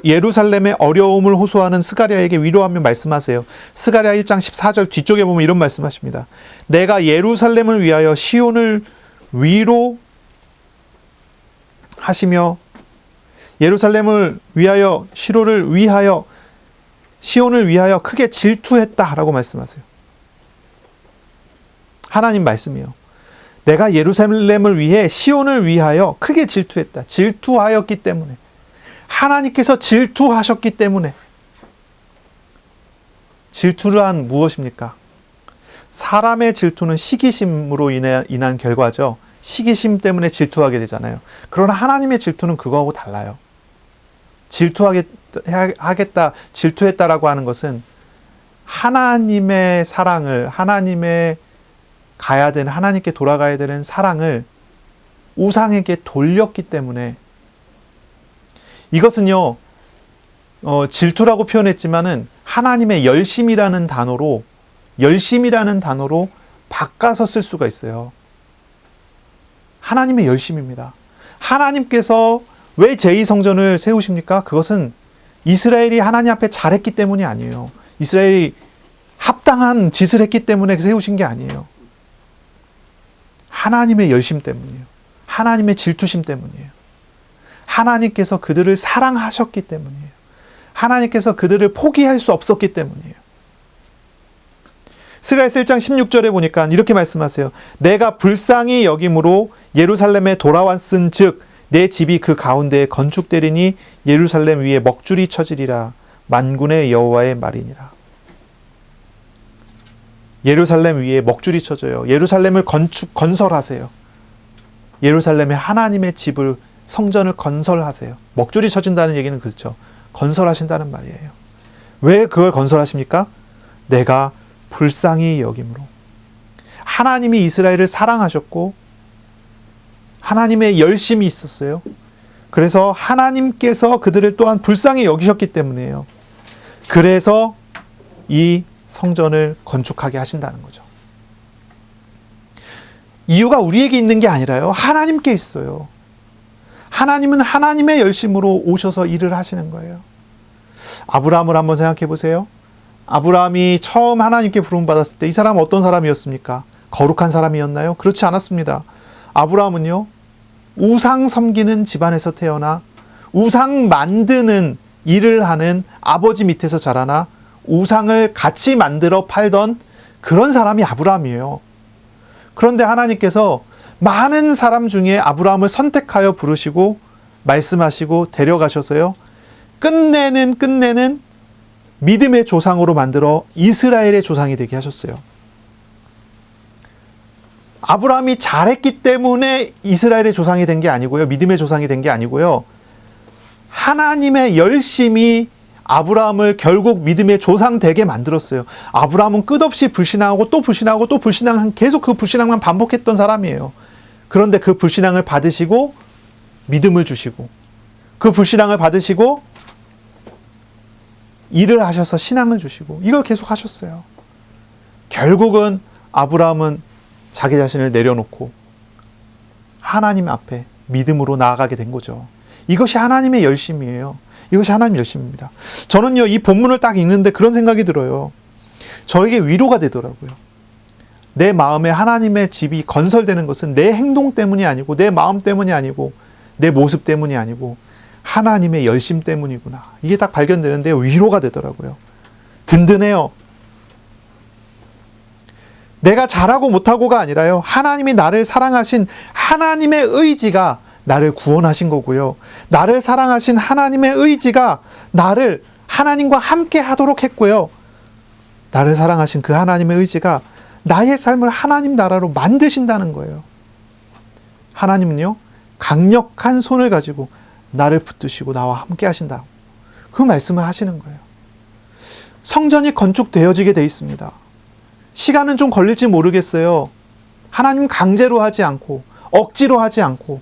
예루살렘의 어려움을 호소하는 스가랴에게 위로하며 말씀하세요. 스가랴 1장 14절 뒤쪽에 보면 이런 말씀하십니다. 내가 예루살렘을 위하여 시온을 위로하시며 예루살렘을 위하여 시온을 위하여 크게 질투했다라고 말씀하세요. 하나님 말씀이요. 내가 예루살렘을 위해 시온을 위하여 크게 질투했다. 질투하였기 때문에. 하나님께서 질투하셨기 때문에. 질투란 무엇입니까? 사람의 질투는 시기심으로 인한 결과죠. 시기심 때문에 질투하게 되잖아요. 그러나 하나님의 질투는 그거하고 달라요. 질투했다라고 하는 것은 하나님의 사랑을, 하나님의 가야 되는, 하나님께 돌아가야 되는 사랑을 우상에게 돌렸기 때문에. 이것은요, 질투라고 표현했지만은 하나님의 열심이라는 단어로 바꿔서 쓸 수가 있어요. 하나님의 열심입니다. 하나님께서 왜 제2성전을 세우십니까? 그것은 이스라엘이 하나님 앞에 잘했기 때문이 아니에요. 이스라엘이 합당한 짓을 했기 때문에 세우신 게 아니에요. 하나님의 열심 때문이에요. 하나님의 질투심 때문이에요. 하나님께서 그들을 사랑하셨기 때문이에요. 하나님께서 그들을 포기할 수 없었기 때문이에요. 스가랴서 1장 16절에 보니까 이렇게 말씀하세요. 내가 불쌍히 여김으로 예루살렘에 돌아왔은 즉 내 집이 그 가운데에 건축되리니 예루살렘 위에 먹줄이 쳐지리라. 만군의 여호와의 말이니라. 예루살렘 위에 먹줄이 쳐져요. 예루살렘을 건설하세요. 예루살렘에 하나님의 집을, 성전을 건설하세요. 먹줄이 쳐진다는 얘기는 그렇죠. 건설하신다는 말이에요. 왜 그걸 건설하십니까? 내가 불쌍히 여김으로. 하나님이 이스라엘을 사랑하셨고 하나님의 열심이 있었어요. 그래서 하나님께서 그들을 또한 불쌍히 여기셨기 때문이에요. 그래서 이 성전을 건축하게 하신다는 거죠. 이유가 우리에게 있는 게 아니라요, 하나님께 있어요. 하나님은 하나님의 열심으로 오셔서 일을 하시는 거예요. 아브라함을 한번 생각해 보세요. 아브라함이 처음 하나님께 부름 받았을 때 이 사람은 어떤 사람이었습니까? 거룩한 사람이었나요? 그렇지 않았습니다. 아브라함은요, 우상 섬기는 집안에서 태어나 우상 만드는 일을 하는 아버지 밑에서 자라나 우상을 같이 만들어 팔던 그런 사람이 아브라함이에요. 그런데 하나님께서 많은 사람 중에 아브라함을 선택하여 부르시고 말씀하시고 데려가셔서요, 끝내는 믿음의 조상으로 만들어 이스라엘의 조상이 되게 하셨어요. 아브라함이 잘했기 때문에 이스라엘의 조상이 된 게 아니고요, 믿음의 조상이 된 게 아니고요, 하나님의 열심이 아브라함을 결국 믿음의 조상 되게 만들었어요. 아브라함은 끝없이 불신앙하고 또 불신하고 또 불신앙, 계속 그 불신앙만 반복했던 사람이에요. 그런데 그 불신앙을 받으시고 믿음을 주시고, 그 불신앙을 받으시고 일을 하셔서 신앙을 주시고, 이걸 계속 하셨어요. 결국은 아브라함은 자기 자신을 내려놓고 하나님 앞에 믿음으로 나아가게 된 거죠. 이것이 하나님의 열심이에요. 이것이 하나님의 열심입니다. 저는요, 이 본문을 딱 읽는데 그런 생각이 들어요. 저에게 위로가 되더라고요. 내 마음에 하나님의 집이 건설되는 것은 내 행동 때문이 아니고, 내 마음 때문이 아니고, 내 모습 때문이 아니고 하나님의 열심 때문이구나. 이게 딱 발견되는데 위로가 되더라고요. 든든해요. 내가 잘하고 못하고가 아니라요, 하나님이 나를 사랑하신 하나님의 의지가 나를 구원하신 거고요. 나를 사랑하신 하나님의 의지가 나를 하나님과 함께 하도록 했고요. 나를 사랑하신 그 하나님의 의지가 나의 삶을 하나님 나라로 만드신다는 거예요. 하나님은요, 강력한 손을 가지고 나를 붙드시고 나와 함께 하신다. 그 말씀을 하시는 거예요. 성전이 건축되어지게 돼 있습니다. 시간은 좀 걸릴지 모르겠어요. 하나님 강제로 하지 않고 억지로 하지 않고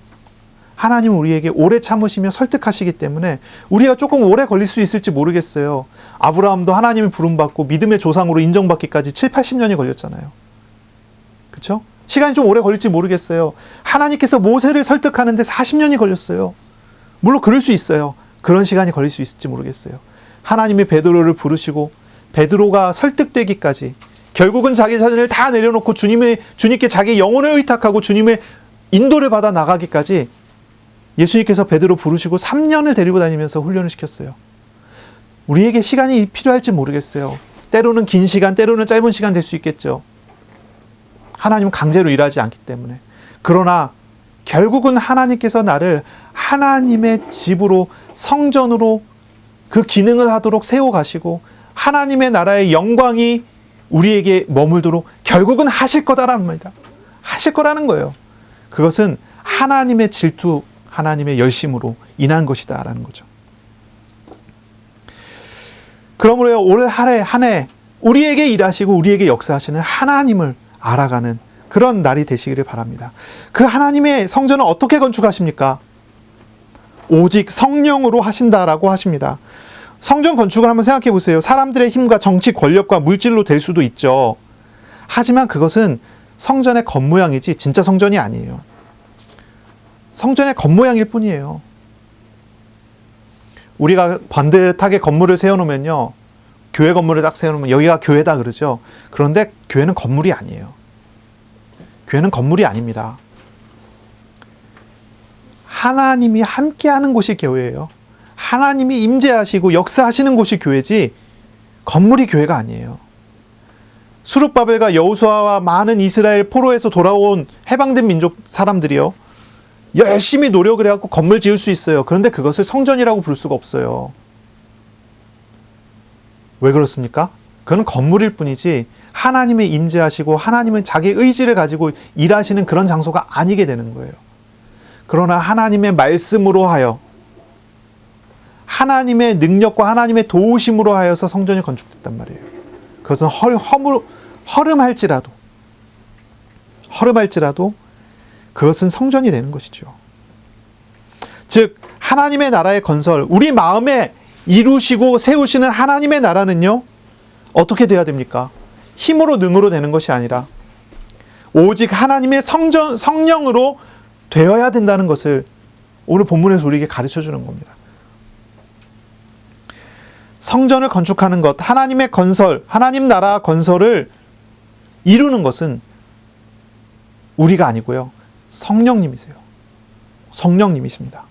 하나님은 우리에게 오래 참으시며 설득하시기 때문에 우리가 조금 오래 걸릴 수 있을지 모르겠어요. 아브라함도 하나님의 부름받고 믿음의 조상으로 인정받기까지 7, 80년이 걸렸잖아요. 그렇죠? 시간이 좀 오래 걸릴지 모르겠어요. 하나님께서 모세를 설득하는데 40년이 걸렸어요. 물론 그럴 수 있어요. 그런 시간이 걸릴 수 있을지 모르겠어요. 하나님이 베드로를 부르시고 베드로가 설득되기까지, 결국은 자기 자신을 다 내려놓고 주님께 자기 영혼을 의탁하고 주님의 인도를 받아 나가기까지 예수님께서 베드로 부르시고 3년을 데리고 다니면서 훈련을 시켰어요. 우리에게 시간이 필요할지 모르겠어요. 때로는 긴 시간, 때로는 짧은 시간 될 수 있겠죠. 하나님은 강제로 일하지 않기 때문에. 그러나 결국은 하나님께서 나를 하나님의 집으로, 성전으로 그 기능을 하도록 세워가시고 하나님의 나라의 영광이 우리에게 머물도록 결국은 하실 거다라는 말이다. 하실 거라는 거예요. 그것은 하나님의 질투, 하나님의 열심으로 인한 것이다 라는 거죠. 그러므로 올 한 해 우리에게 일하시고 우리에게 역사하시는 하나님을 알아가는 그런 날이 되시기를 바랍니다. 그 하나님의 성전을 어떻게 건축하십니까? 오직 성령으로 하신다라고 하십니다. 성전 건축을 한번 생각해 보세요. 사람들의 힘과 정치 권력과 물질로 될 수도 있죠. 하지만 그것은 성전의 겉모양이지 진짜 성전이 아니에요. 성전의 겉모양일 뿐이에요. 우리가 반듯하게 건물을 세워놓으면요, 교회 건물을 딱 세워놓으면 여기가 교회다 그러죠. 그런데 교회는 건물이 아니에요. 교회는 건물이 아닙니다. 하나님이 함께하는 곳이 교회예요. 하나님이 임재하시고 역사하시는 곳이 교회지 건물이 교회가 아니에요. 수룹바벨과 여호수아와 많은 이스라엘 포로에서 돌아온 해방된 민족 사람들이요, 열심히 노력을 해갖고 건물 지을 수 있어요. 그런데 그것을 성전이라고 부를 수가 없어요. 왜 그렇습니까? 그건 건물일 뿐이지 하나님의 임재하시고 하나님은 자기 의지를 가지고 일하시는 그런 장소가 아니게 되는 거예요. 그러나 하나님의 말씀으로 하여, 하나님의 능력과 하나님의 도우심으로 하여서 성전이 건축됐단 말이에요. 그것은 허름할지라도 그것은 성전이 되는 것이죠. 즉 하나님의 나라의 건설, 우리 마음에 이루시고 세우시는 하나님의 나라는요, 어떻게 돼야 됩니까? 힘으로 능으로 되는 것이 아니라 오직 하나님의 성령으로 되어야 된다는 것을 오늘 본문에서 우리에게 가르쳐 주는 겁니다. 성전을 건축하는 것, 하나님의 건설, 하나님 나라 건설을 이루는 것은 우리가 아니고요, 성령님이세요. 성령님이십니다.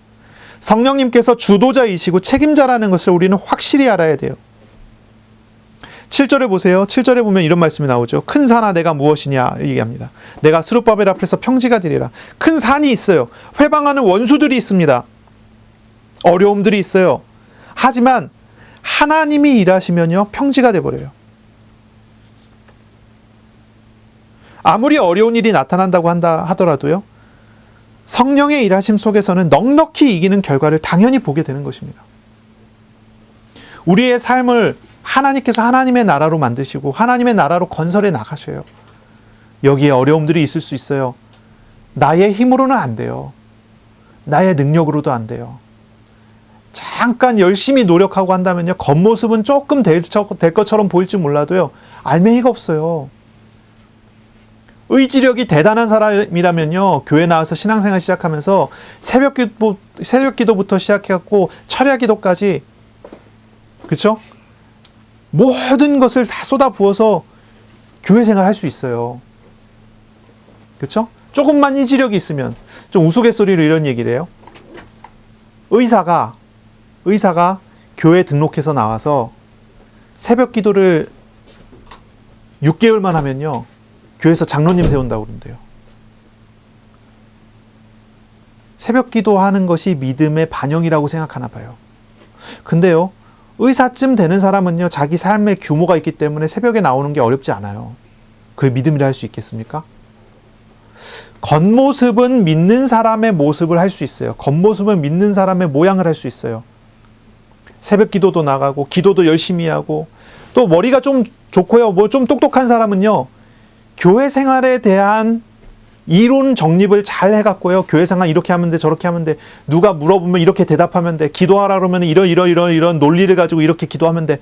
성령님께서 주도자이시고 책임자라는 것을 우리는 확실히 알아야 돼요. 7절에 보세요. 7절에 보면 이런 말씀이 나오죠. 큰 산아 내가 무엇이냐 얘기합니다. 내가 스룹바벨 앞에서 평지가 되리라. 큰 산이 있어요. 회방하는 원수들이 있습니다. 어려움들이 있어요. 하지만 하나님이 일하시면요, 평지가 돼버려요. 아무리 어려운 일이 나타난다고 하더라도요, 성령의 일하심 속에서는 넉넉히 이기는 결과를 당연히 보게 되는 것입니다. 우리의 삶을 하나님께서 하나님의 나라로 만드시고 하나님의 나라로 건설해 나가셔요. 여기에 어려움들이 있을 수 있어요. 나의 힘으로는 안 돼요. 나의 능력으로도 안 돼요. 잠깐 열심히 노력하고 한다면요, 겉모습은 조금 될 것처럼 보일지 몰라도요, 알맹이가 없어요. 의지력이 대단한 사람이라면요, 교회 나와서 신앙생활 시작하면서 새벽 기도부터 시작해갖고 철야 기도까지, 그렇죠? 모든 것을 다 쏟아 부어서 교회 생활 할 수 있어요. 그렇죠? 조금만 의지력이 있으면. 좀 우스갯소리로 이런 얘기를 해요. 의사가 교회 등록해서 나와서 새벽 기도를 6개월만 하면요, 교회에서 장로님 세운다고 그러는데요. 새벽 기도하는 것이 믿음의 반영이라고 생각하나 봐요. 근데요, 의사쯤 되는 사람은요, 자기 삶의 규모가 있기 때문에 새벽에 나오는 게 어렵지 않아요. 그게 믿음이라 할 수 있겠습니까? 겉모습은 믿는 사람의 모습을 할 수 있어요. 겉모습은 믿는 사람의 모양을 할 수 있어요. 새벽 기도도 나가고 기도도 열심히 하고, 또 머리가 좀 좋고요, 뭐 좀 똑똑한 사람은요, 교회 생활에 대한 이론 정립을 잘 해갖고요, 교회 생활 이렇게 하면 돼, 저렇게 하면 돼, 누가 물어보면 이렇게 대답하면 돼, 기도하라 그러면 이런 논리를 가지고 이렇게 기도하면 돼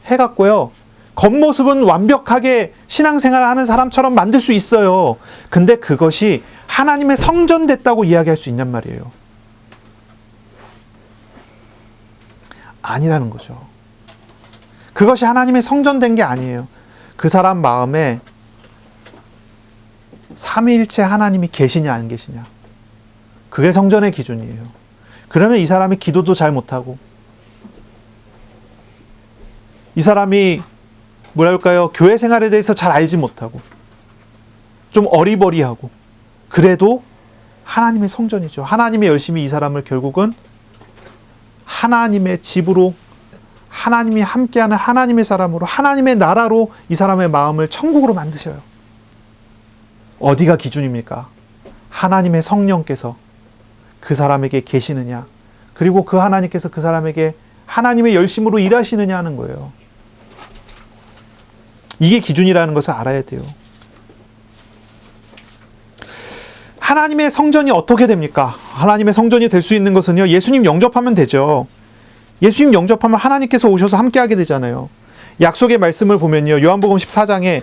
해갖고요, 겉모습은 완벽하게 신앙생활을 하는 사람처럼 만들 수 있어요. 근데 그것이 하나님의 성전됐다고 이야기할 수 있냔 말이에요. 아니라는 거죠. 그것이 하나님의 성전된 게 아니에요. 그 사람 마음에 삼위일체 하나님이 계시냐 안 계시냐, 그게 성전의 기준이에요. 그러면 이 사람이 기도도 잘 못하고, 이 사람이 뭐랄까요, 교회 생활에 대해서 잘 알지 못하고, 좀 어리버리하고, 그래도 하나님의 성전이죠. 하나님이 열심히 이 사람을 결국은 하나님의 집으로, 하나님이 함께하는 하나님의 사람으로, 하나님의 나라로 이 사람의 마음을 천국으로 만드셔요. 어디가 기준입니까? 하나님의 성령께서 그 사람에게 계시느냐, 그리고 그 하나님께서 그 사람에게 하나님의 열심으로 일하시느냐 하는 거예요. 이게 기준이라는 것을 알아야 돼요. 하나님의 성전이 어떻게 됩니까? 하나님의 성전이 될 수 있는 것은요, 예수님 영접하면 되죠. 예수님 영접하면 하나님께서 오셔서 함께하게 되잖아요. 약속의 말씀을 보면요, 요한복음 14장에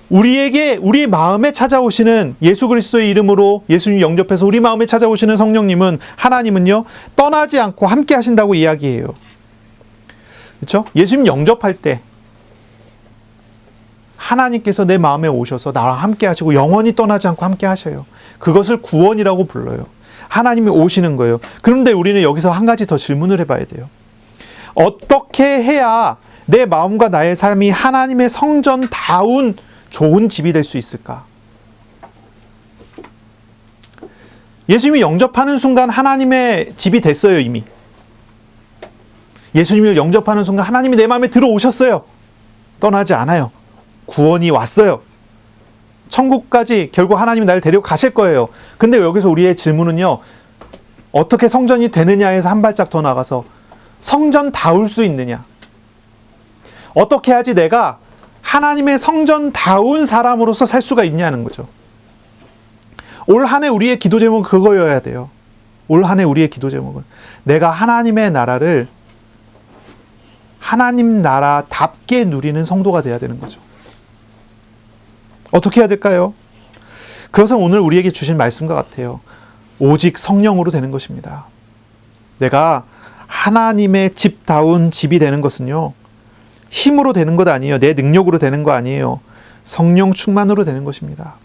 우리의 마음에 찾아오시는, 예수 그리스도의 이름으로 예수님 영접해서 우리 마음에 찾아오시는 성령님은, 하나님은요, 떠나지 않고 함께 하신다고 이야기해요. 그렇죠? 예수님 영접할 때 하나님께서 내 마음에 오셔서 나랑 함께 하시고 영원히 떠나지 않고 함께 하셔요. 그것을 구원이라고 불러요. 하나님이 오시는 거예요. 그런데 우리는 여기서 한 가지 더 질문을 해봐야 돼요. 어떻게 해야 내 마음과 나의 삶이 하나님의 성전다운 좋은 집이 될 수 있을까? 예수님이 영접하는 순간 하나님의 집이 됐어요, 이미. 예수님을 영접하는 순간 하나님이 내 마음에 들어오셨어요. 떠나지 않아요. 구원이 왔어요. 천국까지 결국 하나님이 나를 데리고 가실 거예요. 근데 여기서 우리의 질문은요, 어떻게 성전이 되느냐에서 한 발짝 더 나가서 성전다울 수 있느냐, 어떻게 해야지 내가 하나님의 성전다운 사람으로서 살 수가 있냐는 거죠. 올 한 해 우리의 기도 제목은 그거여야 돼요. 올 한 해 우리의 기도 제목은 내가 하나님의 나라를 하나님 나라답게 누리는 성도가 돼야 되는 거죠. 어떻게 해야 될까요? 그것은 오늘 우리에게 주신 말씀과 같아요. 오직 성령으로 되는 것입니다. 내가 하나님의 집다운 집이 되는 것은요, 힘으로 되는 것 아니에요. 내 능력으로 되는 거 아니에요. 성령 충만으로 되는 것입니다.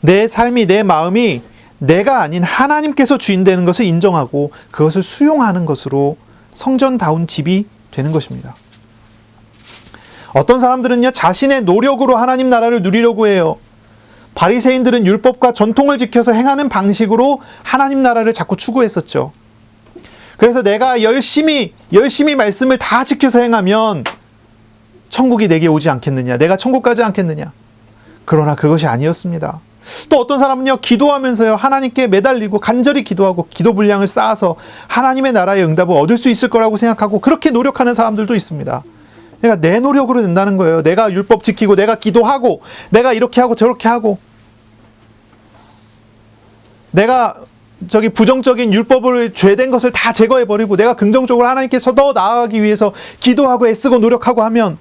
내 삶이, 내 마음이 내가 아닌 하나님께서 주인 되는 것을 인정하고 그것을 수용하는 것으로 성전다운 집이 되는 것입니다. 어떤 사람들은요, 자신의 노력으로 하나님 나라를 누리려고 해요. 바리새인들은 율법과 전통을 지켜서 행하는 방식으로 하나님 나라를 자꾸 추구했었죠. 그래서 내가 열심히 말씀을 다 지켜서 행하면 천국이 내게 오지 않겠느냐, 내가 천국 가지 않겠느냐. 그러나 그것이 아니었습니다. 또 어떤 사람은요, 기도하면서요, 하나님께 매달리고 간절히 기도하고 기도 분량을 쌓아서 하나님의 나라의 응답을 얻을 수 있을 거라고 생각하고 그렇게 노력하는 사람들도 있습니다. 그러니까 내 노력으로 된다는 거예요. 내가 율법 지키고, 내가 기도하고, 내가 이렇게 하고 저렇게 하고, 내가 부정적인 율법을 죄된 것을 다 제거해버리고 내가 긍정적으로 하나님께서 더 나아가기 위해서 기도하고 애쓰고 노력하고 하면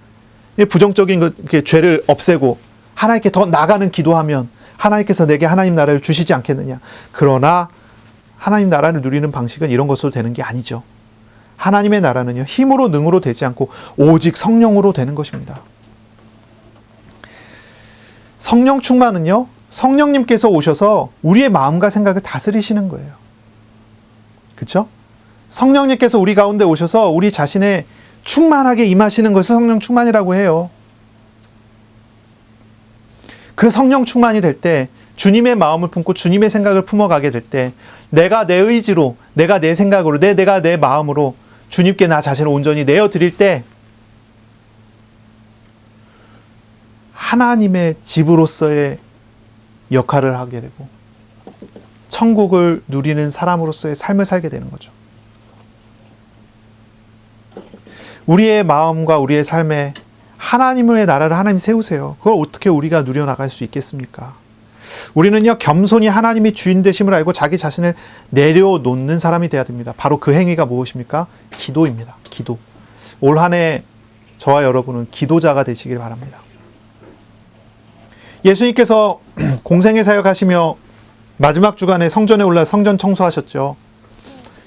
부정적인 죄를 없애고 하나님께 더 나가는 기도하면 하나님께서 내게 하나님 나라를 주시지 않겠느냐. 그러나 하나님 나라를 누리는 방식은 이런 것으로 되는 게 아니죠. 하나님의 나라는요, 힘으로 능으로 되지 않고 오직 성령으로 되는 것입니다. 성령 충만은요, 성령님께서 오셔서 우리의 마음과 생각을 다스리시는 거예요. 그렇죠? 성령님께서 우리 가운데 오셔서 우리 자신의 충만하게 임하시는 것을 성령 충만이라고 해요. 그 성령 충만이 될 때, 주님의 마음을 품고 주님의 생각을 품어가게 될 때, 내가 내 의지로, 내가 내 생각으로, 내가 내 마음으로 주님께 나 자신을 온전히 내어드릴 때 하나님의 집으로서의 역할을 하게 되고 천국을 누리는 사람으로서의 삶을 살게 되는 거죠. 우리의 마음과 우리의 삶에 하나님의 나라를 하나님 세우세요. 그걸 어떻게 우리가 누려나갈 수 있겠습니까? 우리는요, 겸손히 하나님이 주인 되심을 알고 자기 자신을 내려놓는 사람이 되어야 됩니다. 바로 그 행위가 무엇입니까? 기도입니다. 기도. 올 한 해 저와 여러분은 기도자가 되시길 바랍니다. 예수님께서 공생의 사역하시며 마지막 주간에 성전에 올라 성전 청소하셨죠.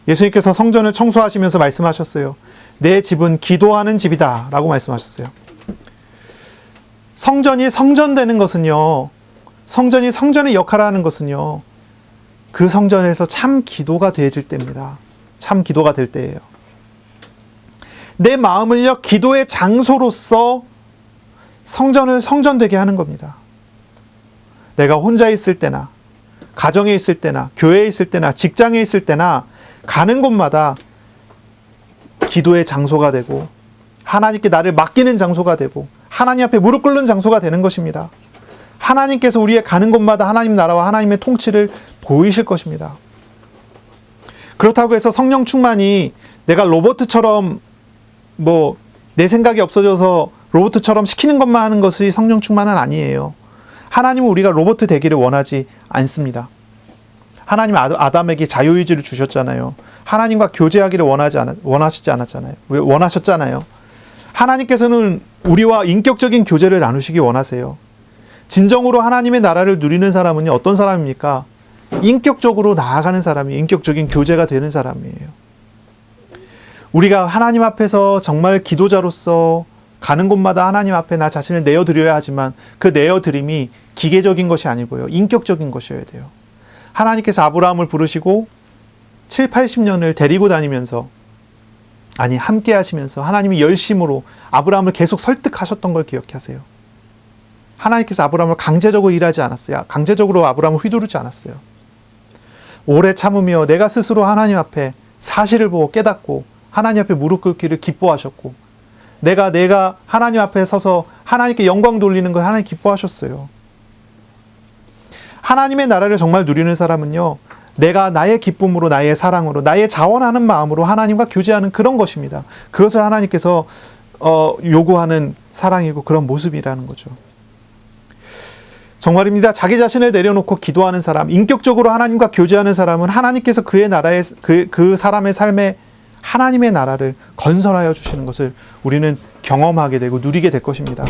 예수님께서 성전을 청소하시면서 말씀하셨어요. 내 집은 기도하는 집이다 라고 말씀하셨어요. 성전이 성전되는 것은요, 성전이 성전의 역할을 하는 것은요, 그 성전에서 참 기도가 되어질 때입니다. 참 기도가 될 때예요. 내 마음을요, 기도의 장소로서 성전을 성전되게 하는 겁니다. 내가 혼자 있을 때나, 가정에 있을 때나, 교회에 있을 때나, 직장에 있을 때나, 가는 곳마다 기도의 장소가 되고, 하나님께 나를 맡기는 장소가 되고, 하나님 앞에 무릎 꿇는 장소가 되는 것입니다. 하나님께서 우리의 가는 곳마다 하나님 나라와 하나님의 통치를 보이실 것입니다. 그렇다고 해서 성령 충만이 내가 로봇처럼 내 생각이 없어져서 로봇처럼 시키는 것만 하는 것이 성령 충만은 아니에요. 하나님은 우리가 로봇 되기를 원하지 않습니다. 하나님은 아담에게 자유의지를 주셨잖아요. 하나님과 교제하기를 원하셨잖아요. 하나님께서는 우리와 인격적인 교제를 나누시기 원하세요. 진정으로 하나님의 나라를 누리는 사람은요, 어떤 사람입니까? 인격적으로 나아가는 사람이, 인격적인 교제가 되는 사람이에요. 우리가 하나님 앞에서 정말 기도자로서 가는 곳마다 하나님 앞에 나 자신을 내어드려야 하지만 그 내어드림이 기계적인 것이 아니고요, 인격적인 것이어야 돼요. 하나님께서 아브라함을 부르시고 7, 80년을 데리고 다니면서, 함께 하시면서 하나님이 열심으로 아브라함을 계속 설득하셨던 걸 기억하세요. 하나님께서 아브라함을 강제적으로 일하지 않았어요. 강제적으로 아브라함을 휘두르지 않았어요. 오래 참으며 내가 스스로 하나님 앞에 사실을 보고 깨닫고 하나님 앞에 무릎 꿇기를 기뻐하셨고, 내가 하나님 앞에 서서 하나님께 영광 돌리는 걸 하나님 기뻐하셨어요. 하나님의 나라를 정말 누리는 사람은요, 내가 나의 기쁨으로, 나의 사랑으로, 나의 자원하는 마음으로 하나님과 교제하는 그런 것입니다. 그것을 하나님께서 요구하는 사랑이고 그런 모습이라는 거죠. 정말입니다. 자기 자신을 내려놓고 기도하는 사람, 인격적으로 하나님과 교제하는 사람은 하나님께서 그의 나라의 그 사람의 삶에 하나님의 나라를 건설하여 주시는 것을 우리는 경험하게 되고 누리게 될 것입니다.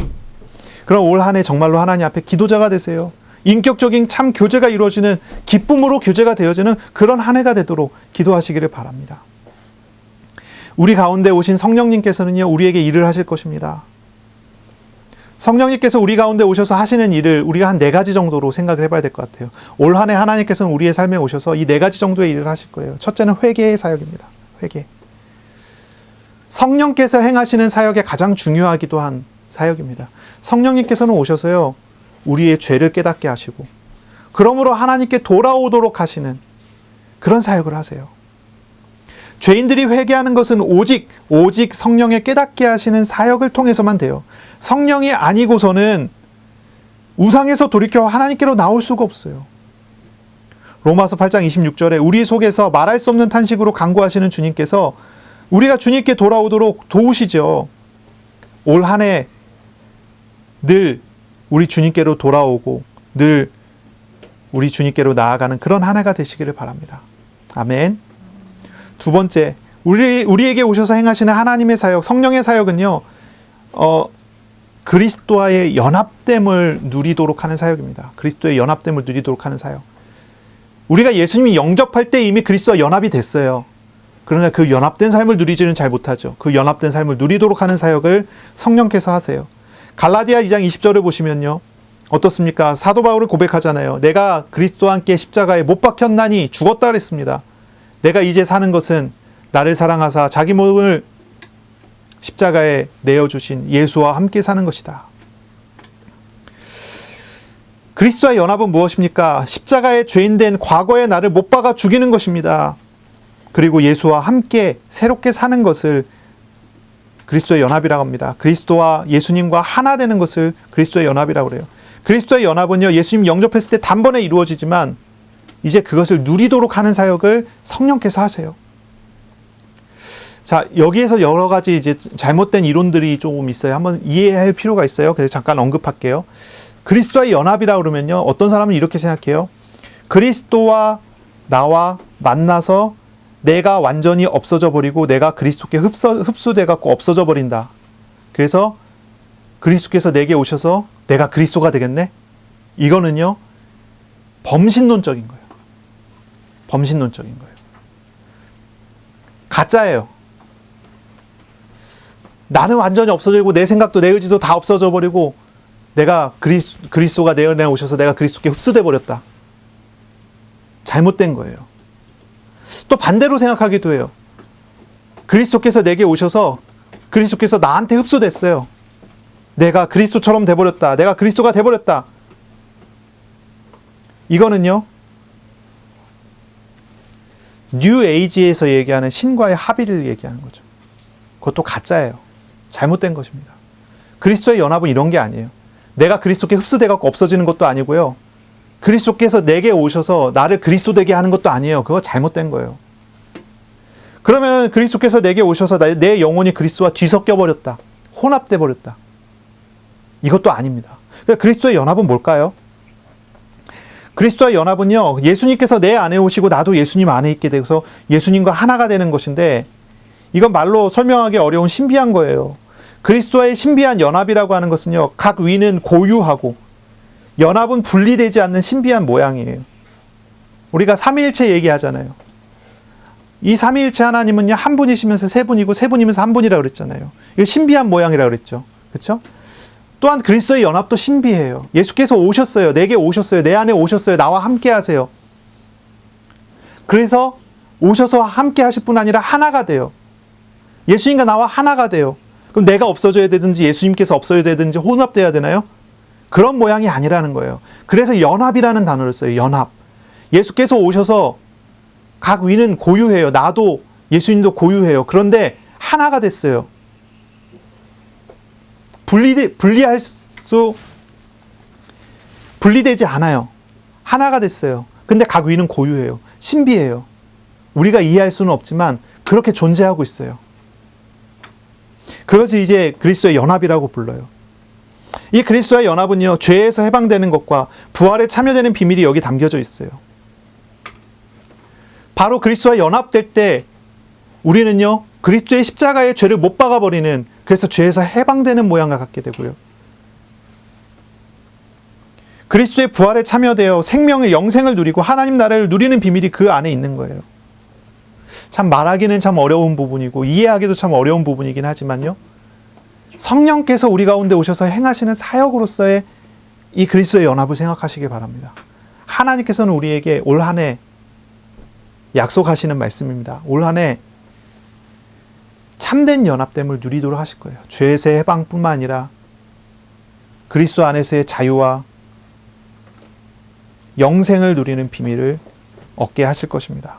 그럼 올 한 해 정말로 하나님 앞에 기도자가 되세요. 인격적인 참 교제가 이루어지는, 기쁨으로 교제가 되어지는 그런 한 해가 되도록 기도하시기를 바랍니다. 우리 가운데 오신 성령님께서는요, 우리에게 일을 하실 것입니다. 성령님께서 우리 가운데 오셔서 하시는 일을 우리가 한 4가지 정도로 생각을 해봐야 될 것 같아요. 올 한 해 하나님께서는 우리의 삶에 오셔서 이 4가지 정도의 일을 하실 거예요. 첫째는 회개의 사역입니다. 회개. 성령께서 행하시는 사역에 가장 중요하기도 한 사역입니다. 성령님께서는 오셔서요, 우리의 죄를 깨닫게 하시고, 그러므로 하나님께 돌아오도록 하시는 그런 사역을 하세요. 죄인들이 회개하는 것은 오직 성령의 깨닫게 하시는 사역을 통해서만 돼요. 성령이 아니고서는 우상에서 돌이켜 하나님께로 나올 수가 없어요. 로마서 8장 26절에 우리 속에서 말할 수 없는 탄식으로 간구하시는 주님께서 우리가 주님께 돌아오도록 도우시죠. 올 한 해 늘 우리 주님께로 돌아오고 늘 우리 주님께로 나아가는 그런 한 해가 되시기를 바랍니다. 아멘. 두 번째, 우리에게 오셔서 행하시는 하나님의 사역, 성령의 사역은요, 그리스도와의 연합됨을 누리도록 하는 사역입니다. 그리스도의 연합됨을 누리도록 하는 사역. 우리가 예수님이 영접할 때 이미 그리스도와 연합이 됐어요. 그러나 그 연합된 삶을 누리지는 잘 못하죠. 그 연합된 삶을 누리도록 하는 사역을 성령께서 하세요. 갈라디아 2장 20절을 보시면요. 어떻습니까? 사도 바울은 고백하잖아요. 내가 그리스도와 함께 십자가에 못 박혔나니 죽었다 그랬습니다. 내가 이제 사는 것은 나를 사랑하사 자기 몸을 십자가에 내어주신 예수와 함께 사는 것이다. 그리스도와 연합은 무엇입니까? 십자가에 죄인된 과거의 나를 못 박아 죽이는 것입니다. 그리고 예수와 함께 새롭게 사는 것을 그리스도의 연합이라고 합니다. 그리스도와 예수님과 하나 되는 것을 그리스도의 연합이라고 그래요. 그리스도의 연합은요, 예수님 영접했을 때 단번에 이루어지지만 이제 그것을 누리도록 하는 사역을 성령께서 하세요. 자, 여기에서 여러 가지 이제 잘못된 이론들이 조금 있어요. 한번 이해할 필요가 있어요. 그래서 잠깐 언급할게요. 그리스도와의 연합이라고 그러면요, 어떤 사람은 이렇게 생각해요. 그리스도와 나와 만나서 내가 완전히 없어져 버리고 내가 그리스도께 흡수돼 갖고 없어져 버린다. 그래서 그리스도께서 내게 오셔서 내가 그리스도가 되겠네? 이거는요, 범신론적인 거예요. 범신론적인 거예요. 가짜예요. 나는 완전히 없어지고 내 생각도 내 의지도 다 없어져 버리고 내가 그리스도가 내 안에 오셔서 내가 그리스도께 흡수돼 버렸다. 잘못된 거예요. 또 반대로 생각하기도 해요. 그리스도께서 내게 오셔서 그리스도께서 나한테 흡수됐어요. 내가 그리스도처럼 돼버렸다. 내가 그리스도가 돼버렸다. 이거는요, 뉴 에이지에서 얘기하는 신과의 합의를 얘기하는 거죠. 그것도 가짜예요. 잘못된 것입니다. 그리스도의 연합은 이런 게 아니에요. 내가 그리스도께 흡수돼갖고 없어지는 것도 아니고요. 그리스도께서 내게 오셔서 나를 그리스도 되게 하는 것도 아니에요. 그거 잘못된 거예요. 그러면 그리스도께서 내게 오셔서 내 영혼이 그리스도와 뒤섞여 버렸다. 혼합돼 버렸다. 이것도 아닙니다. 그러니까 그리스도의 연합은 뭘까요? 그리스도의 연합은요, 예수님께서 내 안에 오시고 나도 예수님 안에 있게 돼서 예수님과 하나가 되는 것인데, 이건 말로 설명하기 어려운 신비한 거예요. 그리스도와의 신비한 연합이라고 하는 것은요, 각 위는 고유하고 연합은 분리되지 않는 신비한 모양이에요. 우리가 삼위일체 얘기하잖아요. 이 삼위일체 하나님은요, 한 분이시면서 세 분이고 세 분이면서 한 분이라고 그랬잖아요. 이거 신비한 모양이라고 그랬죠. 그렇죠? 또한 그리스도의 연합도 신비해요. 예수께서 오셨어요. 내게 오셨어요. 내 안에 오셨어요. 나와 함께 하세요. 그래서 오셔서 함께 하실 뿐 아니라 하나가 돼요. 예수님과 나와 하나가 돼요. 그럼 내가 없어져야 되든지 예수님께서 없어져야 되든지 혼합돼야 되나요? 그런 모양이 아니라는 거예요. 그래서 연합이라는 단어를 써요. 연합. 예수께서 오셔서 각 위는 고유해요. 나도 예수님도 고유해요. 그런데 하나가 됐어요. 분리되지 않아요. 하나가 됐어요. 근데 각 위는 고유해요. 신비해요. 우리가 이해할 수는 없지만 그렇게 존재하고 있어요. 그것을 이제 그리스도의 연합이라고 불러요. 이 그리스도의 연합은요, 죄에서 해방되는 것과 부활에 참여되는 비밀이 여기 담겨져 있어요. 바로 그리스도와 연합될 때 우리는요, 그리스도의 십자가의 죄를 못 박아버리는, 그래서 죄에서 해방되는 모양을 갖게 되고요. 그리스도의 부활에 참여되어 생명의 영생을 누리고 하나님 나라를 누리는 비밀이 그 안에 있는 거예요. 참 말하기는 참 어려운 부분이고 이해하기도 참 어려운 부분이긴 하지만요, 성령께서 우리 가운데 오셔서 행하시는 사역으로서의 이 그리스도의 연합을 생각하시기 바랍니다. 하나님께서는 우리에게 올 한 해 약속하시는 말씀입니다. 올 한 해 참된 연합됨을 누리도록 하실 거예요. 죄에서의 해방뿐만 아니라 그리스도 안에서의 자유와 영생을 누리는 비밀을 얻게 하실 것입니다.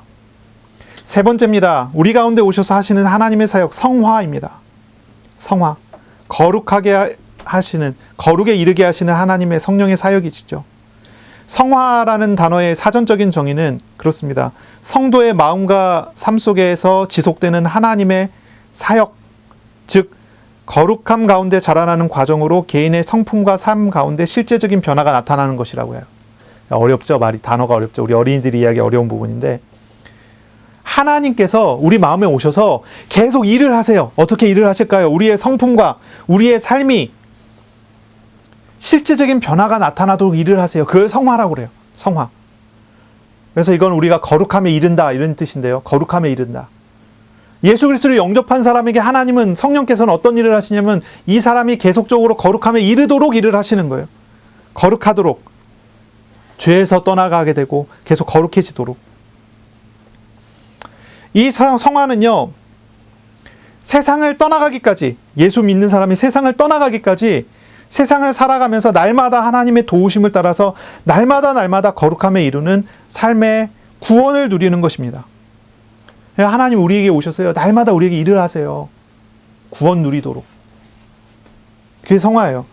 세 번째입니다. 우리 가운데 오셔서 하시는 하나님의 사역, 성화입니다. 성화. 거룩하게 하시는, 거룩에 이르게 하시는 하나님의 성령의 사역이시죠. 성화라는 단어의 사전적인 정의는 그렇습니다. 성도의 마음과 삶 속에서 지속되는 하나님의 사역, 즉 거룩함 가운데 자라나는 과정으로 개인의 성품과 삶 가운데 실제적인 변화가 나타나는 것이라고 해요. 어렵죠? 말이, 단어가 어렵죠? 우리 어린이들이 이야기 어려운 부분인데, 하나님께서 우리 마음에 오셔서 계속 일을 하세요. 어떻게 일을 하실까요? 우리의 성품과 우리의 삶이 실제적인 변화가 나타나도록 일을 하세요. 그걸 성화라고 그래요. 성화. 그래서 이건 우리가 거룩함에 이른다 이런 뜻인데요. 거룩함에 이른다. 예수 그리스도를 영접한 사람에게 하나님은, 성령께서는 어떤 일을 하시냐면 이 사람이 계속적으로 거룩함에 이르도록 일을 하시는 거예요. 거룩하도록, 죄에서 떠나가게 되고 계속 거룩해지도록. 이 성화는요, 세상을 떠나가기까지, 예수 믿는 사람이 세상을 떠나가기까지 세상을 살아가면서 날마다 하나님의 도우심을 따라서 날마다 거룩함에 이루는 삶의 구원을 누리는 것입니다. 하나님 우리에게 오셨어요. 날마다 우리에게 일을 하세요. 구원 누리도록. 그게 성화예요.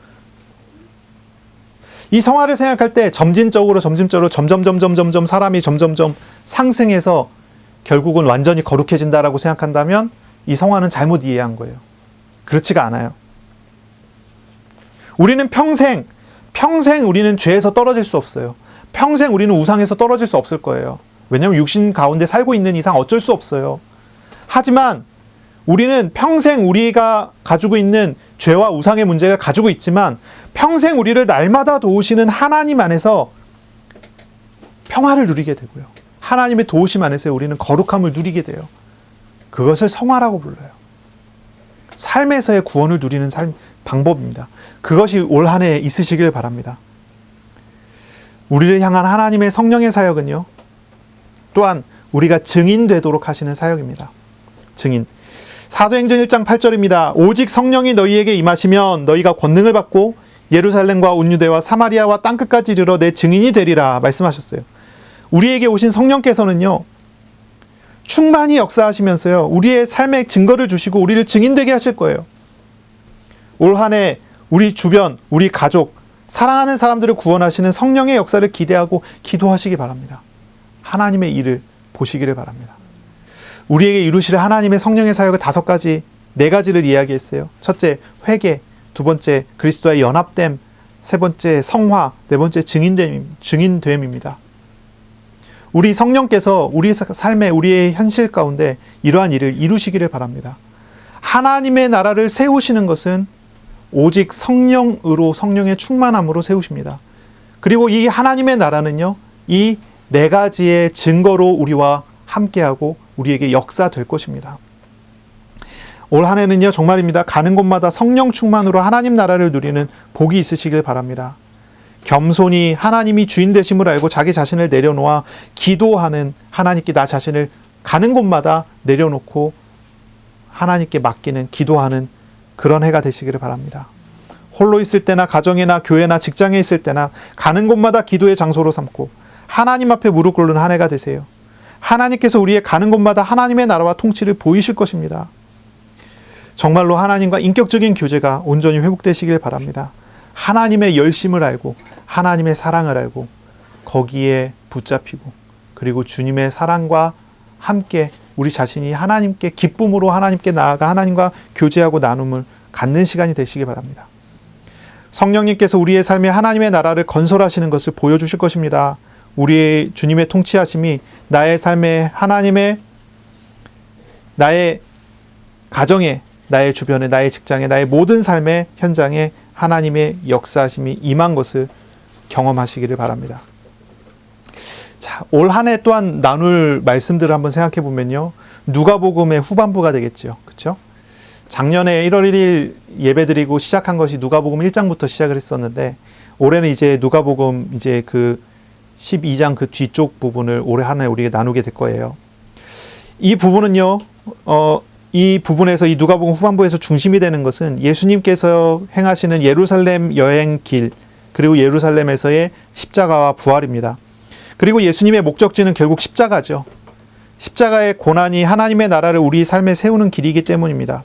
이 성화를 생각할 때 점진적으로 점점 사람이 점점점 상승해서 결국은 완전히 거룩해진다라고 생각한다면 이 성화는 잘못 이해한 거예요. 그렇지가 않아요. 우리는 평생 우리는 죄에서 떨어질 수 없어요. 평생 우리는 우상에서 떨어질 수 없을 거예요. 왜냐하면 육신 가운데 살고 있는 이상 어쩔 수 없어요. 하지만 우리는 평생 우리가 가지고 있는 죄와 우상의 문제를 가지고 있지만 평생 우리를 날마다 도우시는 하나님 안에서 평화를 누리게 되고요. 하나님의 도우심 안에서 우리는 거룩함을 누리게 돼요. 그것을 성화라고 불러요. 삶에서의 구원을 누리는 방법입니다. 그것이 올 한 해 있으시길 바랍니다. 우리를 향한 하나님의 성령의 사역은요, 또한 우리가 증인되도록 하시는 사역입니다. 증인. 사도행전 1장 8절입니다. 오직 성령이 너희에게 임하시면 너희가 권능을 받고 예루살렘과 온 유대와 사마리아와 땅끝까지 이르러 내 증인이 되리라 말씀하셨어요. 우리에게 오신 성령께서는요, 충만히 역사하시면서요, 우리의 삶의 증거를 주시고 우리를 증인되게 하실 거예요. 올 한 해 우리 주변, 우리 가족, 사랑하는 사람들을 구원하시는 성령의 역사를 기대하고 기도하시기 바랍니다. 하나님의 일을 보시기를 바랍니다. 우리에게 이루실 하나님의 성령의 사역을 5가지, 4가지를 이야기했어요. 첫째, 회개. 두 번째, 그리스도와의 연합됨. 세 번째, 성화. 네 번째, 증인됨입니다. 우리 성령께서 우리 삶에, 우리의 현실 가운데 이러한 일을 이루시기를 바랍니다. 하나님의 나라를 세우시는 것은 오직 성령으로, 성령의 충만함으로 세우십니다. 그리고 이 하나님의 나라는요, 이 4가지의 증거로 우리와 함께하고 우리에게 역사될 것입니다. 올 한 해는요, 정말입니다. 가는 곳마다 성령 충만으로 하나님 나라를 누리는 복이 있으시길 바랍니다. 겸손히 하나님이 주인 되심을 알고 자기 자신을 내려놓아 기도하는, 하나님께 나 자신을 가는 곳마다 내려놓고 하나님께 맡기는, 기도하는 그런 해가 되시기를 바랍니다. 홀로 있을 때나 가정이나 교회나 직장에 있을 때나 가는 곳마다 기도의 장소로 삼고 하나님 앞에 무릎 꿇는 한 해가 되세요. 하나님께서 우리의 가는 곳마다 하나님의 나라와 통치를 보이실 것입니다. 정말로 하나님과 인격적인 교제가 온전히 회복되시길 바랍니다. 하나님의 열심을 알고 하나님의 사랑을 알고 거기에 붙잡히고, 그리고 주님의 사랑과 함께 우리 자신이 하나님께 기쁨으로 하나님께 나아가 하나님과 교제하고 나눔을 갖는 시간이 되시기 바랍니다. 성령님께서 우리의 삶에 하나님의 나라를 건설하시는 것을 보여주실 것입니다. 우리의 주님의 통치하심이 나의 삶에 하나님의, 나의 가정에, 나의 주변에, 나의 직장에, 나의 모든 삶의 현장에 하나님의 역사하심이 임한 것을 경험하시기를 바랍니다. 자, 올 한 해 또한 나눌 말씀들을 한번 생각해 보면요, 누가복음의 후반부가 되겠죠. 그렇죠? 작년에 1월 1일 예배드리고 시작한 것이 누가복음 1장부터 시작을 했었는데, 올해는 이제 누가복음 이제 그 12장 그 뒤쪽 부분을 올해 한 해 우리가 나누게 될 거예요. 이 부분은요, 이 부분에서, 이 누가복음 후반부에서 중심이 되는 것은 예수님께서 행하시는 예루살렘 여행 길, 그리고 예루살렘에서의 십자가와 부활입니다. 그리고 예수님의 목적지는 결국 십자가죠. 십자가의 고난이 하나님의 나라를 우리 삶에 세우는 길이기 때문입니다.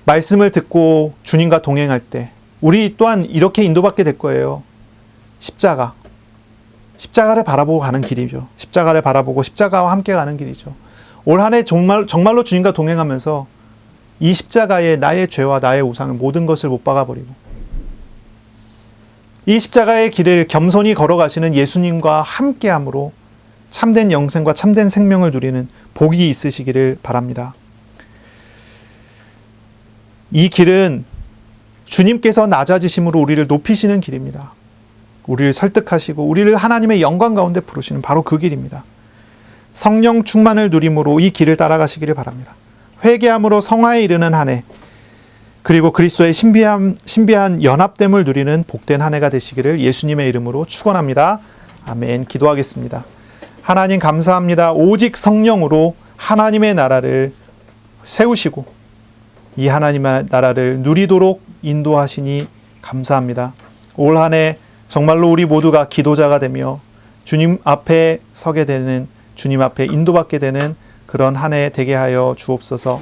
말씀을 듣고 주님과 동행할 때 우리 또한 이렇게 인도받게 될 거예요. 십자가를 바라보고 가는 길이죠. 십자가를 바라보고 십자가와 함께 가는 길이죠. 올 한 해 정말로 주님과 동행하면서 이 십자가에 나의 죄와 나의 우상을 모든 것을 못 박아버리고 이 십자가의 길을 겸손히 걸어가시는 예수님과 함께함으로 참된 영생과 참된 생명을 누리는 복이 있으시기를 바랍니다. 이 길은 주님께서 낮아지심으로 우리를 높이시는 길입니다. 우리를 설득하시고 우리를 하나님의 영광 가운데 부르시는 바로 그 길입니다. 성령 충만을 누림으로 이 길을 따라가시기를 바랍니다. 회개함으로 성화에 이르는 한 해, 그리고 그리스도의 신비한 연합됨을 누리는 복된 한 해가 되시기를 예수님의 이름으로 축원합니다. 아멘. 기도하겠습니다. 하나님 감사합니다. 오직 성령으로 하나님의 나라를 세우시고 이 하나님의 나라를 누리도록 인도하시니 감사합니다. 올 한 해 정말로 우리 모두가 기도자가 되며 주님 앞에 서게 되는, 주님 앞에 인도받게 되는 그런 한 해 되게 하여 주옵소서.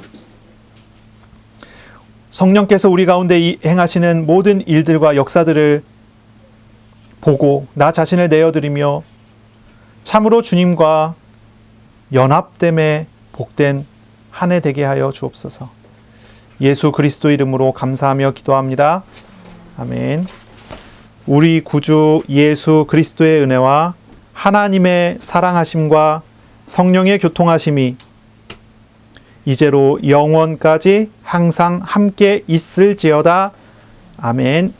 성령께서 우리 가운데 행하시는 모든 일들과 역사들을 보고 나 자신을 내어드리며 참으로 주님과 연합됨에 복된 한 해 되게 하여 주옵소서. 예수 그리스도 이름으로 감사하며 기도합니다. 아멘. 우리 구주 예수 그리스도의 은혜와 하나님의 사랑하심과 성령의 교통하심이 이제로 영원까지 항상 함께 있을지어다. 아멘.